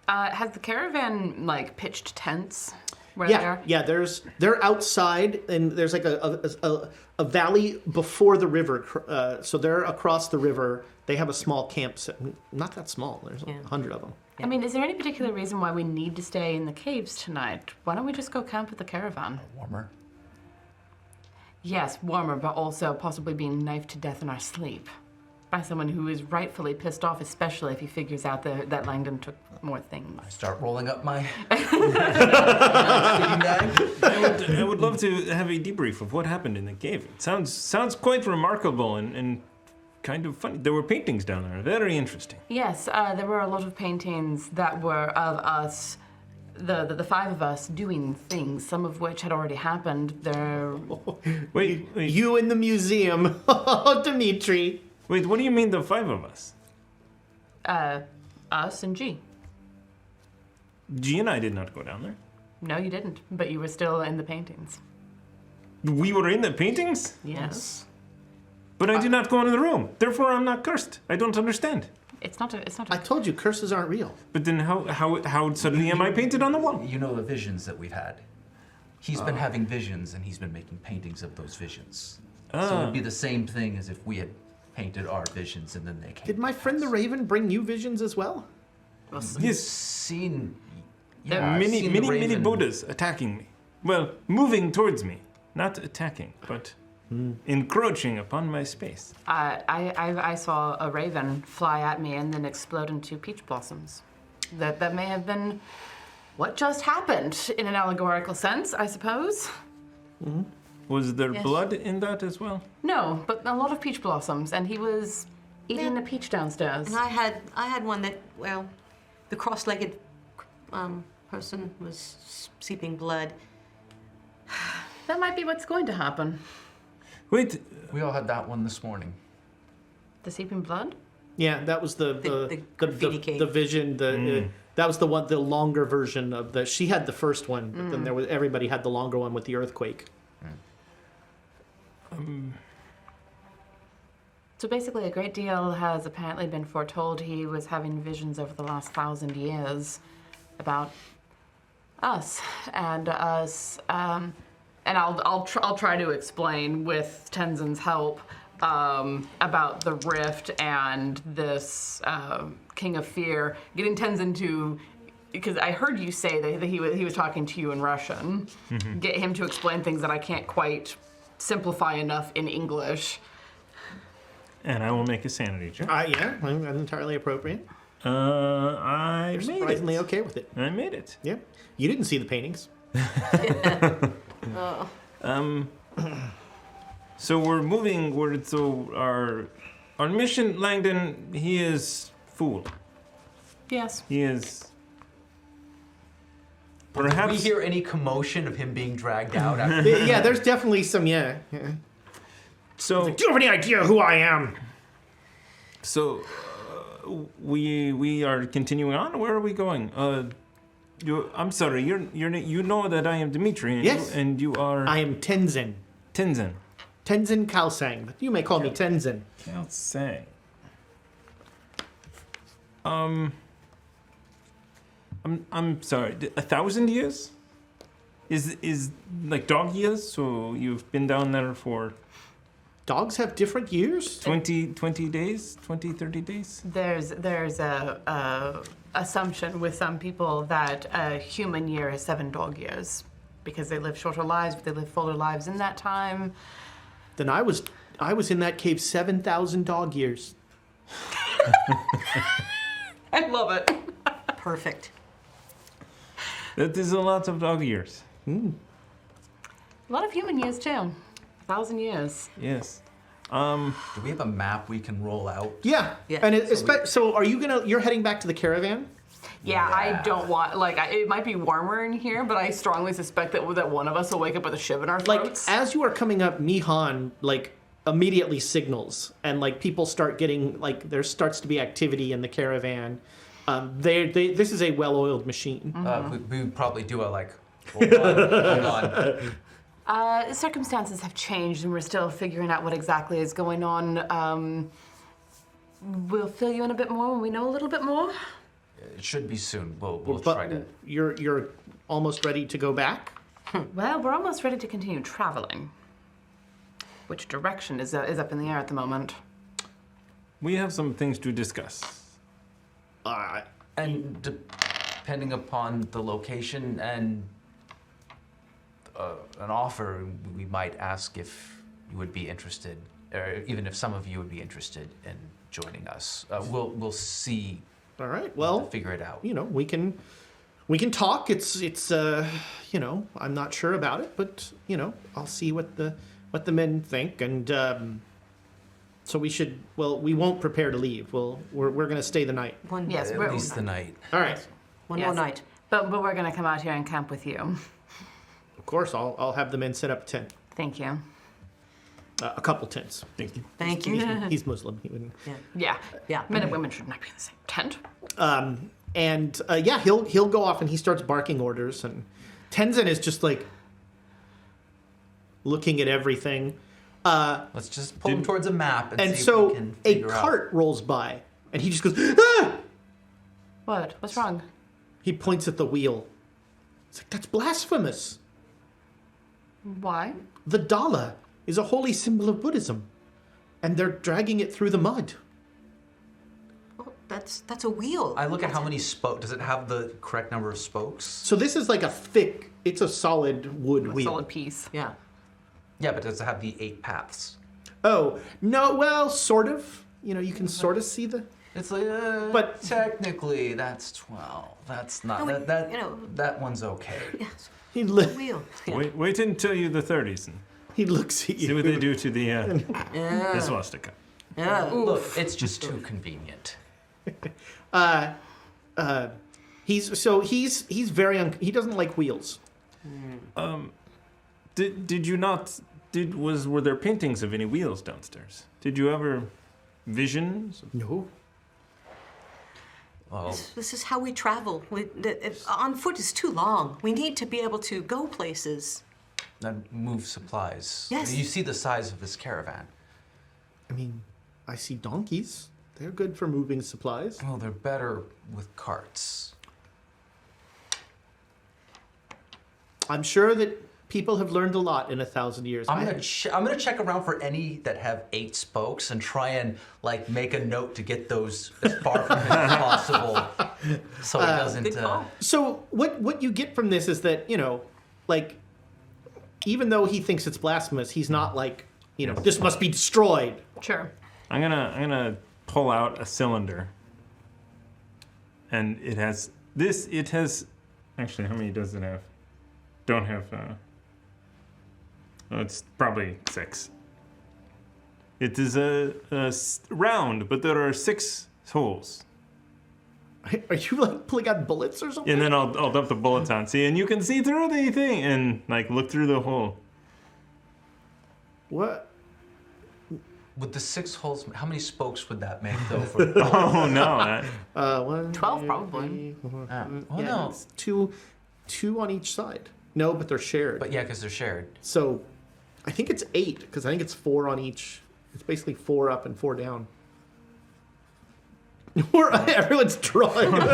Speaker 5: Has the caravan like pitched tents where they are?
Speaker 2: Yeah. They're outside, and there's like a valley before the river. So they're across the river. They have a small camp. Not that small. There's 100 of them.
Speaker 5: I mean, is there any particular reason why we need to stay in the caves tonight? Why don't we just go camp with the caravan?
Speaker 6: Warmer.
Speaker 5: Yes, warmer, but also possibly being knifed to death in our sleep by someone who is rightfully pissed off, especially if he figures out that Langdon took more things.
Speaker 6: I start rolling up my
Speaker 4: Sleeping bag.
Speaker 1: I would love to have a debrief of what happened in the cave. It sounds quite remarkable and kind of funny. There were paintings down there. Very interesting.
Speaker 5: Yes, there were a lot of paintings that were of us, the five of us, doing things, some of which had already happened.
Speaker 1: Wait.
Speaker 2: You in the museum. Dimitri.
Speaker 1: Wait, what do you mean the five of us?
Speaker 5: Us and G.
Speaker 1: G and I did not go down there.
Speaker 5: No, you didn't, but you were still in the paintings.
Speaker 1: We were in the paintings?
Speaker 5: Yes.
Speaker 1: But I did not go into the room. Therefore, I'm not cursed. I don't understand.
Speaker 5: It's not a
Speaker 2: I told you, curses aren't real.
Speaker 1: But then how suddenly am I painted on the wall?
Speaker 6: You know the visions that we've had. He's been having visions, and he's been making paintings of those visions. So it'd be the same thing as if we had painted our visions, and then they came.
Speaker 2: Did my friend the Raven bring you visions as well?
Speaker 1: Yes,
Speaker 6: Seen. Yeah, I've
Speaker 1: many
Speaker 6: seen the
Speaker 1: many
Speaker 6: Raven.
Speaker 1: Buddhas attacking me. Well, moving towards me, not attacking, but encroaching upon my space.
Speaker 5: I saw a raven fly at me and then explode into peach blossoms. That may have been what just happened in an allegorical sense, I suppose.
Speaker 1: Was there
Speaker 3: Yes.
Speaker 1: blood in that as well?
Speaker 5: No, but a lot of peach blossoms, and he was eating a peach downstairs.
Speaker 3: And I had one that, well, the cross-legged person was seeping blood.
Speaker 5: That might be what's going to happen.
Speaker 1: Wait,
Speaker 6: We all had that one this morning.
Speaker 5: The seeping blood?
Speaker 2: Yeah, that was the
Speaker 3: graffiti cave.
Speaker 2: the vision. That was the longer version of the. She had the first one, but then everybody had the longer one with the earthquake.
Speaker 5: So basically, a great deal has apparently been foretold. He was having visions over the last 1,000 years about us and us. And I'll try to explain with Tenzin's help about the rift and this King of Fear. Getting Tenzin to, because I heard you say that he was talking to you in Russian. Get him to explain things that I can't quite simplify enough in English.
Speaker 1: and I will make a sanity check.
Speaker 2: Yeah, that's entirely appropriate.
Speaker 1: I made
Speaker 2: Surprisingly
Speaker 1: it.
Speaker 2: okay with it.
Speaker 1: I made it.
Speaker 2: Yeah, you didn't see the paintings.
Speaker 1: So we're moving. Our mission, Langdon. He is fooled.
Speaker 5: Yes.
Speaker 1: He is.
Speaker 4: Did
Speaker 1: Perhaps
Speaker 4: we hear any commotion of him being dragged out after?
Speaker 2: Yeah, there's definitely some. Yeah.
Speaker 1: so.
Speaker 2: Do you have any idea who I am?
Speaker 1: So, we are continuing on. Where are we going? I'm sorry. You know that I am Dimitri. And
Speaker 2: Yes.
Speaker 1: you are
Speaker 2: I am Tenzin.
Speaker 1: Tenzin.
Speaker 2: Tenzin Kalsang. But you may call me Tenzin.
Speaker 1: Can't say. I'm sorry. 1,000 years? Is like dog years? So you've been down there for
Speaker 2: Dogs have different years?
Speaker 1: 20 days? 20, 30 days?
Speaker 5: There's a assumption with some people that a human year is 7 dog years because they live shorter lives, but they live fuller lives in that time.
Speaker 2: Then I was in that cave 7,000 dog years.
Speaker 5: I love it.
Speaker 3: Perfect.
Speaker 1: That is a lot of dog years.
Speaker 5: A lot of human years too. 1,000 years.
Speaker 1: Yes.
Speaker 6: Do we have a map we can roll out?
Speaker 2: Yeah.
Speaker 3: Yeah.
Speaker 2: And so are you're heading back to the caravan?
Speaker 5: Yeah, I don't want, it might be warmer in here, but I strongly suspect that one of us will wake up with a shiv in our
Speaker 2: Like,
Speaker 5: throats.
Speaker 2: as you are coming up, Mihan, immediately signals, and, people start getting, there starts to be activity in the caravan, This is a well-oiled machine.
Speaker 4: We would probably do a like. Hold on.
Speaker 5: Circumstances have changed, and we're still figuring out what exactly is going on. We'll fill you in a bit more when we know a little bit more.
Speaker 6: It should be soon. We'll
Speaker 2: But
Speaker 6: try to.
Speaker 2: you're almost ready to go back?
Speaker 5: Well, we're almost ready to continue traveling. Which direction is up in the air at the moment?
Speaker 1: We have some things to discuss.
Speaker 6: And depending upon the location and an offer, we might ask if you would be interested, or even if some of you would be interested in joining us. We'll see.
Speaker 2: All right. Well,
Speaker 6: figure it out.
Speaker 2: You know, we can talk. It's you know, I'm not sure about it, but you know, I'll see what the men think, and so we should. Well, we won't prepare to leave. We're going to stay the night.
Speaker 5: Yes,
Speaker 6: At least the night.
Speaker 2: All right.
Speaker 3: One more night.
Speaker 5: But we're going to come out here and camp with you.
Speaker 2: Of course, I'll have the men set up a tent.
Speaker 5: Thank you.
Speaker 2: A couple tents.
Speaker 1: Thank you.
Speaker 3: Thank you.
Speaker 2: He's Muslim. He wouldn't.
Speaker 5: Yeah.
Speaker 3: Yeah.
Speaker 5: Men and women should not be in the same tent.
Speaker 2: And yeah, he'll go off and he starts barking orders, and Tenzin is just like looking at everything.
Speaker 4: Let's just pull him towards a map and see if we
Speaker 2: so
Speaker 4: can
Speaker 2: a
Speaker 4: figure
Speaker 2: cart rolls by, and he just goes, ah!
Speaker 5: What? What's wrong?
Speaker 2: He points at the wheel. It's like, that's blasphemous.
Speaker 5: Why?
Speaker 2: The Dala is a holy symbol of Buddhism, and they're dragging it through the mud.
Speaker 3: Oh, that's a wheel.
Speaker 4: I look at how many spokes. Does it have the correct number of spokes?
Speaker 2: So this is like it's a solid wood
Speaker 5: A
Speaker 2: wheel.
Speaker 5: solid piece.
Speaker 3: Yeah.
Speaker 4: Yeah, but does it have the 8 paths?
Speaker 2: Oh, no, well, sort of. You know, you can sort of see the...
Speaker 6: It's like,
Speaker 2: But-
Speaker 6: technically that's 12. That's not
Speaker 3: No,
Speaker 6: that.
Speaker 3: you know.
Speaker 6: That one's okay.
Speaker 3: Yes.
Speaker 2: He,
Speaker 3: The
Speaker 2: li-
Speaker 3: wheel. Yeah.
Speaker 1: Wait until you're the 30s and
Speaker 2: he looks at you.
Speaker 1: see what they do to the swastika.
Speaker 3: Yeah.
Speaker 6: Look, it's just too convenient.
Speaker 2: He's very he doesn't like wheels.
Speaker 1: Did you not? Were there paintings of any wheels downstairs? Did you ever visions?
Speaker 2: No.
Speaker 6: Well,
Speaker 3: This is how we travel. On foot is too long. We need to be able to go places.
Speaker 6: and move supplies.
Speaker 3: Yes.
Speaker 6: You see the size of this caravan.
Speaker 2: I mean, I see donkeys. They're good for moving supplies.
Speaker 6: Well, they're better with carts.
Speaker 2: I'm sure that people have learned a lot in 1,000 years.
Speaker 4: I'm gonna check around for any that have 8 spokes and try and like make a note to get those as far from him as possible, so it doesn't.
Speaker 3: Good call.
Speaker 2: So what you get from this is that, you know, like, even though he thinks it's blasphemous, he's not like, you know, this must be destroyed.
Speaker 5: Sure.
Speaker 1: I'm gonna pull out a cylinder, and it has this. It has actually, how many does it have? Don't have. It's probably 6. It is round, but there are 6 holes.
Speaker 2: Are you like pulling out bullets or something?
Speaker 1: And then I'll dump the bullets on. See, and you can see through the thing and like look through the hole.
Speaker 2: What?
Speaker 4: With the 6 holes, how many spokes would that make though? For
Speaker 1: Oh no!
Speaker 2: 1,
Speaker 5: 12
Speaker 2: 2,
Speaker 5: probably.
Speaker 2: 3, 4,
Speaker 4: well,
Speaker 2: yeah,
Speaker 4: no.
Speaker 2: it's two on each side. No, but they're shared.
Speaker 4: But yeah, because they're shared.
Speaker 2: So, I think it's 8 because I think it's 4 on each. It's basically 4 up and 4 down. Everyone's drawing.
Speaker 1: 1, 2, 3,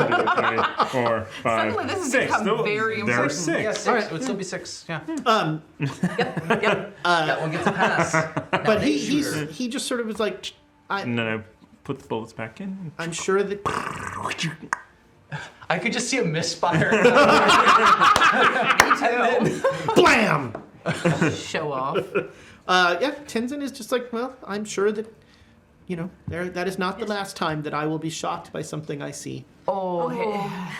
Speaker 1: 4, 5,
Speaker 5: Suddenly this has
Speaker 1: 6.
Speaker 5: become very
Speaker 1: There are
Speaker 5: important.
Speaker 1: 6.
Speaker 4: Yeah, 6.
Speaker 2: Alright.
Speaker 4: It would still be 6. Yeah.
Speaker 3: Yep.
Speaker 4: That one gets a pass.
Speaker 2: But he just sort of was like,
Speaker 1: And then I put the bullets back in.
Speaker 2: I'm sure that
Speaker 4: I could just see a misfire.
Speaker 2: blam.
Speaker 5: Show off.
Speaker 2: Yeah, Tenzin is just like, well, I'm sure that, you know, that is not the last time that I will be shocked by something I see.
Speaker 5: Oh,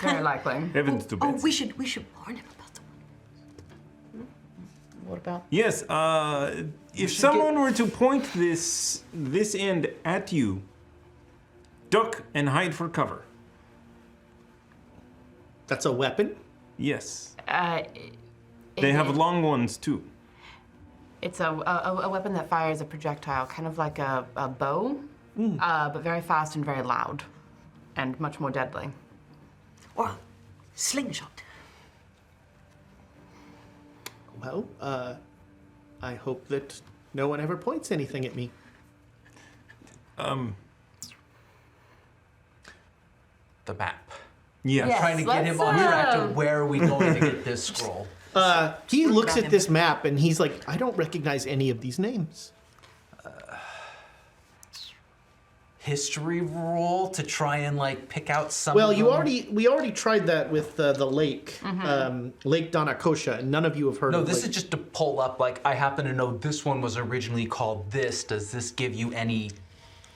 Speaker 5: very likely.
Speaker 1: Heavens to
Speaker 3: Oh,
Speaker 1: bits.
Speaker 3: we should warn him about the one.
Speaker 5: What about?
Speaker 1: Yes, if someone were to point this end at you, duck and hide for cover.
Speaker 2: That's a weapon?
Speaker 1: Yes.
Speaker 5: They
Speaker 1: They have long ones too.
Speaker 5: It's a weapon that fires a projectile, kind of like a bow, but very fast and very loud. and much more deadly.
Speaker 3: Or a slingshot.
Speaker 2: Well, I hope that no one ever points anything at me.
Speaker 6: The map.
Speaker 1: Yes.
Speaker 5: Yes.
Speaker 4: Trying to get him on track to where are we going to get this scroll.
Speaker 2: He looks at this map and he's like, I don't recognize any of these names.
Speaker 4: History roll to try and like pick out some.
Speaker 2: Well,
Speaker 4: of them?
Speaker 2: we already tried that with the lake, Lake Donakosha, and none of you have heard
Speaker 4: No,
Speaker 2: of
Speaker 4: this
Speaker 2: Lake.
Speaker 4: is just to pull up. Like, I happen to know this one was originally called this. Does this give you any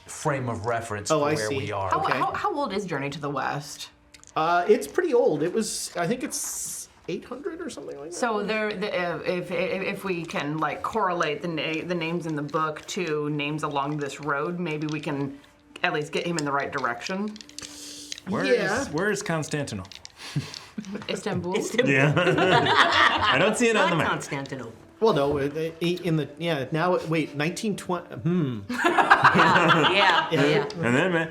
Speaker 4: frame of reference
Speaker 2: Oh,
Speaker 4: for
Speaker 2: I
Speaker 4: where
Speaker 2: see.
Speaker 4: we are?
Speaker 5: How,
Speaker 2: Okay.
Speaker 5: how old is Journey to the West?
Speaker 2: It's pretty old. It was, I think it's 800 or something like that.
Speaker 5: So if we can like correlate the names in the book to names along this road, maybe we can at least get him in the right direction.
Speaker 1: Where is Constantinople?
Speaker 5: Istanbul.
Speaker 1: Yeah. I don't see it on the
Speaker 3: Not
Speaker 1: map.
Speaker 3: Constantinople.
Speaker 2: Well, no, now, wait, 1920,
Speaker 3: Yeah.
Speaker 1: And then,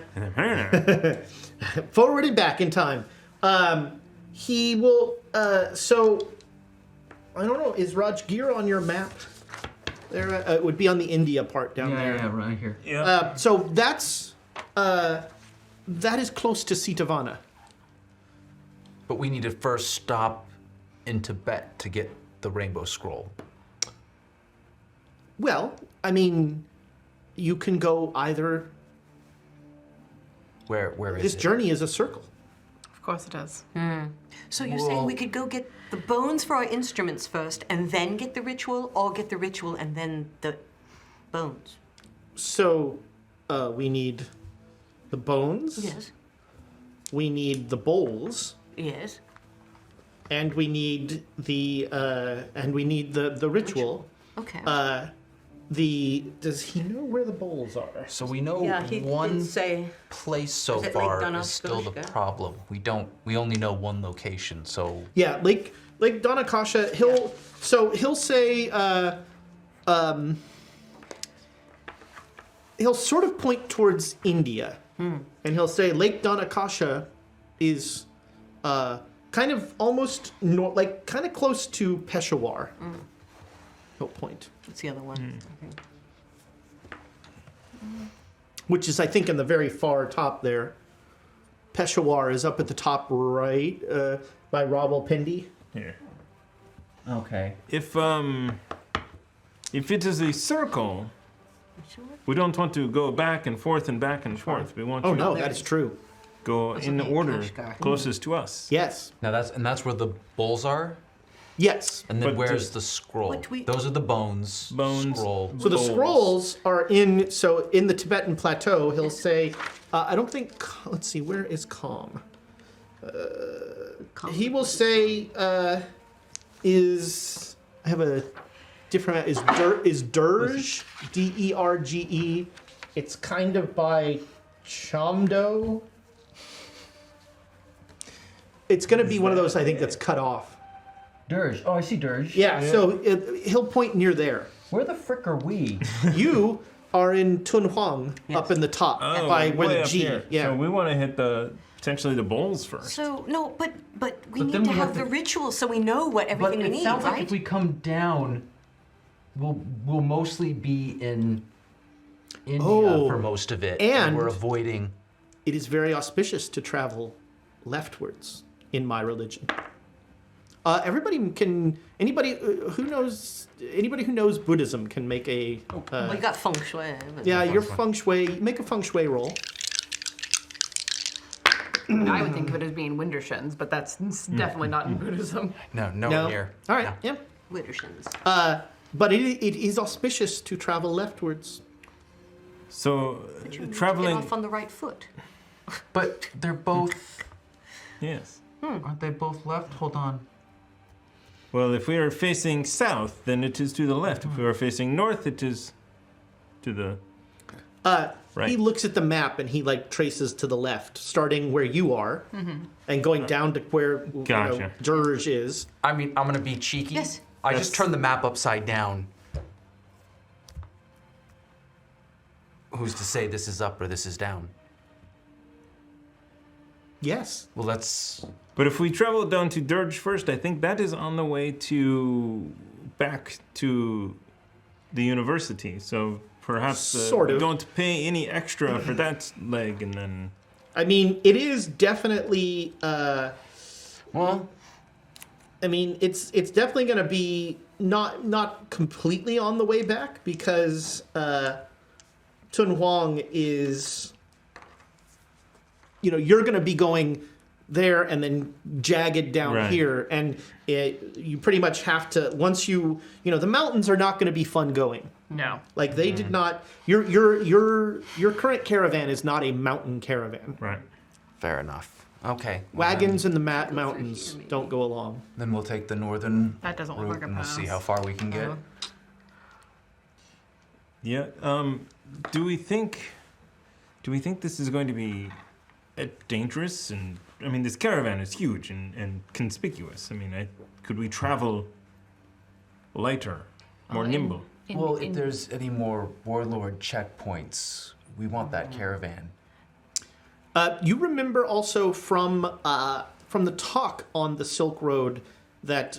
Speaker 2: forward and back in time. He will, so, I don't know, is Rajgir on your map? There, it would be on the India part down there.
Speaker 4: Yeah, right here.
Speaker 1: yeah.
Speaker 2: So that is close to Sitavana.
Speaker 6: But we need to first stop in Tibet to get the Rainbow Scroll.
Speaker 2: Well, I mean, you can go either.
Speaker 6: Where is
Speaker 2: This
Speaker 6: it?
Speaker 2: journey is a circle.
Speaker 5: Of course it is.
Speaker 3: So you're saying we could go get the bones for our instruments first and then get the ritual, or get the ritual and then the bones?
Speaker 2: So we need the bones.
Speaker 3: Yes.
Speaker 2: We need the bowls,
Speaker 3: Yes.
Speaker 2: and we need the ritual.
Speaker 3: Okay.
Speaker 2: Does he know where the bowls are?
Speaker 6: So we know
Speaker 3: yeah, he
Speaker 6: one
Speaker 3: did say.
Speaker 6: place so
Speaker 3: Is it Lake
Speaker 6: far is still the
Speaker 3: Donascotia?
Speaker 6: problem. We only know one location, so
Speaker 2: Yeah, Lake Donakosha. He'll say he'll sort of point towards India, and he'll say Lake Donakosha is kind of almost kind of close to Peshawar. He'll point,
Speaker 3: What's the other one?
Speaker 2: which is I think in the very far top there. Peshawar is up at the top right by Rawalpindi.
Speaker 1: Here.
Speaker 4: Okay.
Speaker 1: If it is a circle, we don't want to go back and forth and back and forth. We want
Speaker 2: Oh
Speaker 1: to
Speaker 2: no, that is true.
Speaker 1: go in the
Speaker 3: okay,
Speaker 1: order
Speaker 3: Kashgar.
Speaker 1: closest to us.
Speaker 2: Yes,
Speaker 6: now that's where the bowls are.
Speaker 2: yes.
Speaker 6: And then
Speaker 1: But
Speaker 6: where's the scroll?
Speaker 3: But we-
Speaker 6: Those are the bones.
Speaker 1: Bones.
Speaker 6: Scroll.
Speaker 2: So the
Speaker 1: Bowls.
Speaker 2: scrolls are in the Tibetan plateau. He'll say, I don't think. Let's see, where is Calm? He will say, I have a different. Is Derge Derge? It's kind of by Chamdo. It's going to be one of those I think that's cut off.
Speaker 7: Dirge. Oh, I see Dirge.
Speaker 2: Yeah. So he'll point near there.
Speaker 7: Where the frick are we?
Speaker 2: You are in Tunhuang, up in the top, by where
Speaker 1: way
Speaker 2: the
Speaker 1: up
Speaker 2: G.
Speaker 1: here.
Speaker 2: Yeah.
Speaker 1: So we want to hit potentially the bowls first.
Speaker 3: So no, but we need
Speaker 7: then
Speaker 3: to
Speaker 7: we
Speaker 3: have
Speaker 7: have
Speaker 3: the
Speaker 7: to-
Speaker 3: ritual so we know what
Speaker 7: But
Speaker 3: everything we
Speaker 7: it
Speaker 3: need,
Speaker 7: sounds
Speaker 3: right?
Speaker 7: like if we come down, we'll mostly be in India.
Speaker 2: Oh.
Speaker 6: For most of it,
Speaker 2: And-
Speaker 6: we're avoiding.
Speaker 2: It is very auspicious to travel leftwards in my religion. Anybody who knows Buddhism can make a.
Speaker 3: Well, you got feng shui. but-
Speaker 2: Yeah, your feng shui. Make a feng shui roll.
Speaker 5: I would think of it as being Windershins, but that's definitely not in Buddhism.
Speaker 6: No,
Speaker 2: No.
Speaker 6: near.
Speaker 2: All right.
Speaker 6: No.
Speaker 2: Yeah.
Speaker 3: Widdershins.
Speaker 2: But it is auspicious to travel leftwards.
Speaker 1: So
Speaker 3: But you need to
Speaker 1: traveling.
Speaker 3: get off on the right foot.
Speaker 6: But they're both.
Speaker 1: Yes.
Speaker 6: Aren't they both left? Hold on.
Speaker 1: Well, if we are facing south, then it is to the left. If we are facing north, it is to the right.
Speaker 2: He looks at the map and he traces to the left, starting where you are, and going down to where
Speaker 1: Gotcha.
Speaker 2: Dirge is.
Speaker 6: I mean, I'm gonna be cheeky.
Speaker 3: Yes.
Speaker 6: I just turned the map upside down. Who's to say this is up or this is down?
Speaker 2: Yes.
Speaker 7: Well, let's.
Speaker 1: But if we travel down to Dirge first, I think that is on the way back to the university. So perhaps
Speaker 2: Sort of.
Speaker 1: don't pay any extra for that leg, and then.
Speaker 2: I mean, it is definitely.
Speaker 7: Well,
Speaker 2: I mean, it's definitely going to be not completely on the way back because Tun Huang is. You're going to be going there and then jagged down
Speaker 1: Right.
Speaker 2: here, and you pretty much have to once the mountains are not going to be fun going.
Speaker 5: No.
Speaker 2: Like they did not. Your current caravan is not a mountain caravan.
Speaker 1: Right.
Speaker 7: fair enough. Okay.
Speaker 2: Wagons in the mountains don't go along.
Speaker 7: Then we'll take the northern
Speaker 5: That doesn't look
Speaker 7: route
Speaker 5: like a
Speaker 7: and we'll see
Speaker 5: pass.
Speaker 7: how far we can get.
Speaker 1: Yeah. Do we think this is going to be dangerous? And I mean, this caravan is huge and conspicuous. I mean, could we travel lighter, more nimble?
Speaker 7: Well, if there's any more warlord checkpoints, we want that caravan.
Speaker 2: You remember also from the talk on the Silk Road that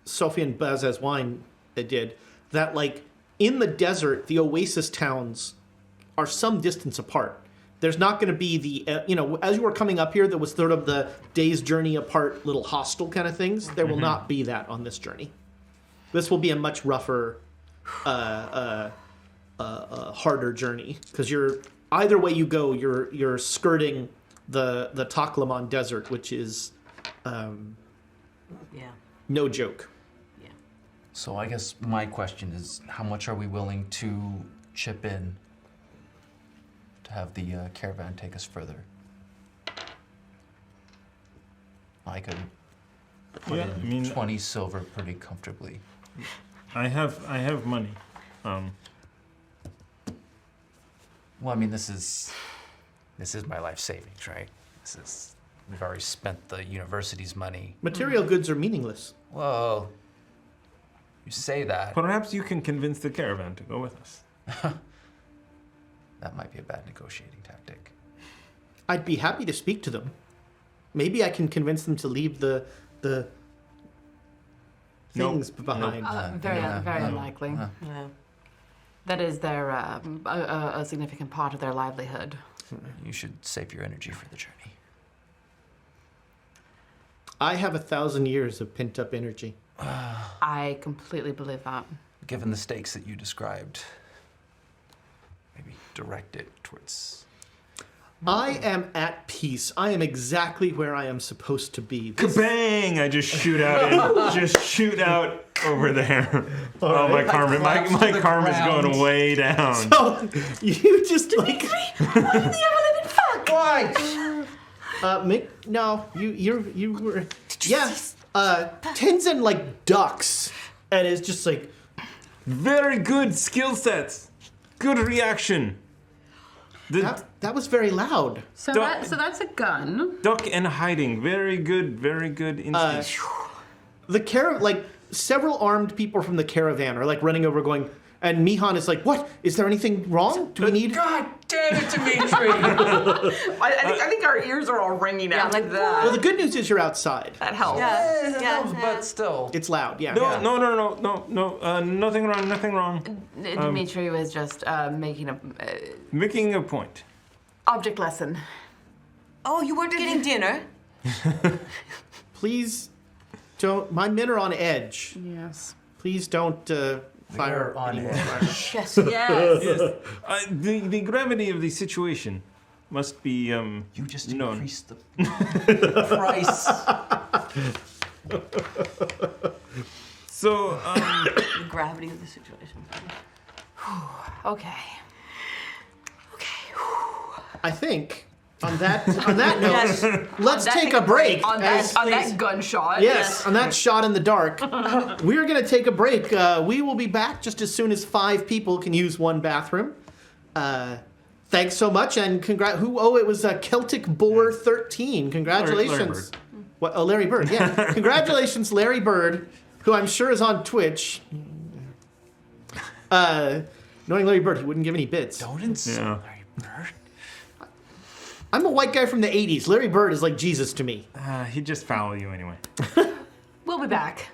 Speaker 2: Sophie and Bazazwine did, that like in the desert, the oasis towns are some distance apart. There's not going to be the, as you were coming up here, there was sort of the day's journey apart little hostel kind of things. There will not be that on this journey. This will be a much rougher, harder journey because either way you go, you're skirting the Taklaman Desert, which is
Speaker 3: Yeah.
Speaker 2: no joke.
Speaker 3: Yeah.
Speaker 7: So I guess my question is, how much are we willing to chip in to have the caravan take us further? I could put
Speaker 1: Yeah,
Speaker 7: in
Speaker 1: I mean-
Speaker 7: 20 silver pretty comfortably.
Speaker 1: I have money.
Speaker 7: Well, I mean, this is my life savings, right? We've already spent the university's money.
Speaker 2: Material goods are meaningless.
Speaker 7: Whoa. You say that.
Speaker 1: Perhaps you can convince the caravan to go with us.
Speaker 7: That might be a bad negotiating tactic.
Speaker 2: I'd be happy to speak to them. Maybe I can convince them to leave the things behind.
Speaker 5: Very
Speaker 7: Yeah.
Speaker 5: unlikely.
Speaker 3: Yeah.
Speaker 5: That is their a significant part of their livelihood.
Speaker 7: You should save your energy for the journey.
Speaker 2: I have 1,000 years of pent-up energy.
Speaker 5: I completely believe that.
Speaker 7: Given the stakes that you described, maybe direct it towards...
Speaker 2: I am at peace. I am exactly where I am supposed to be. This-
Speaker 1: Kabang! I just shoot out over there. Oh, my karma! My karma's going way down.
Speaker 2: Oh, you just like.
Speaker 3: Why?
Speaker 2: Mick, no, you were. Yeah, Tenzin like ducks, and it's just like.
Speaker 1: Very good skill sets. Good reaction. The
Speaker 2: That was very loud.
Speaker 5: So
Speaker 1: Duck.
Speaker 5: that's a gun.
Speaker 1: duck and hiding. Very good instinct.
Speaker 2: Like several armed people from the caravan are like running over, going, and Mihan is like, "What? Is there anything wrong? Do we need?"
Speaker 7: God damn it, Dimitri!
Speaker 5: I think our ears are all ringing
Speaker 3: Yeah,
Speaker 5: out
Speaker 3: like,
Speaker 5: like that.
Speaker 2: Well, the good news is you're outside.
Speaker 5: That helps.
Speaker 3: Yeah.
Speaker 7: But still.
Speaker 2: It's loud. Yeah.
Speaker 1: No. Nothing wrong.
Speaker 5: Dimitri was just making a
Speaker 1: Making a point.
Speaker 5: object lesson.
Speaker 3: Oh, you weren't getting dinner?
Speaker 2: Please don't. My men are on edge.
Speaker 5: Yes.
Speaker 2: Please don't fire
Speaker 7: We're on
Speaker 2: any more
Speaker 7: edge.
Speaker 2: fire.
Speaker 3: Yes.
Speaker 5: Yes.
Speaker 1: The gravity of the situation must be
Speaker 7: You just
Speaker 1: known.
Speaker 7: increased the price.
Speaker 1: So,
Speaker 3: The gravity of the situation.
Speaker 5: Okay.
Speaker 2: I think on that note,
Speaker 3: Yes.
Speaker 2: let's take a break.
Speaker 5: On that gunshot.
Speaker 2: Yes, on that shot in the dark. We're going to take a break. We will be back just as soon as 5 people can use one bathroom. Thanks so much, and it was Celtic Boar 13. Congratulations.
Speaker 1: Larry Bird.
Speaker 2: What? Oh, Larry Bird, yeah. Congratulations, Larry Bird, who I'm sure is on Twitch. Knowing Larry Bird, he wouldn't give any bits.
Speaker 7: Don't insult
Speaker 1: Yeah.
Speaker 7: Larry Bird.
Speaker 2: I'm a white guy from the 80s. Larry Bird is like Jesus to me.
Speaker 1: He'd just follow you anyway.
Speaker 5: We'll be back.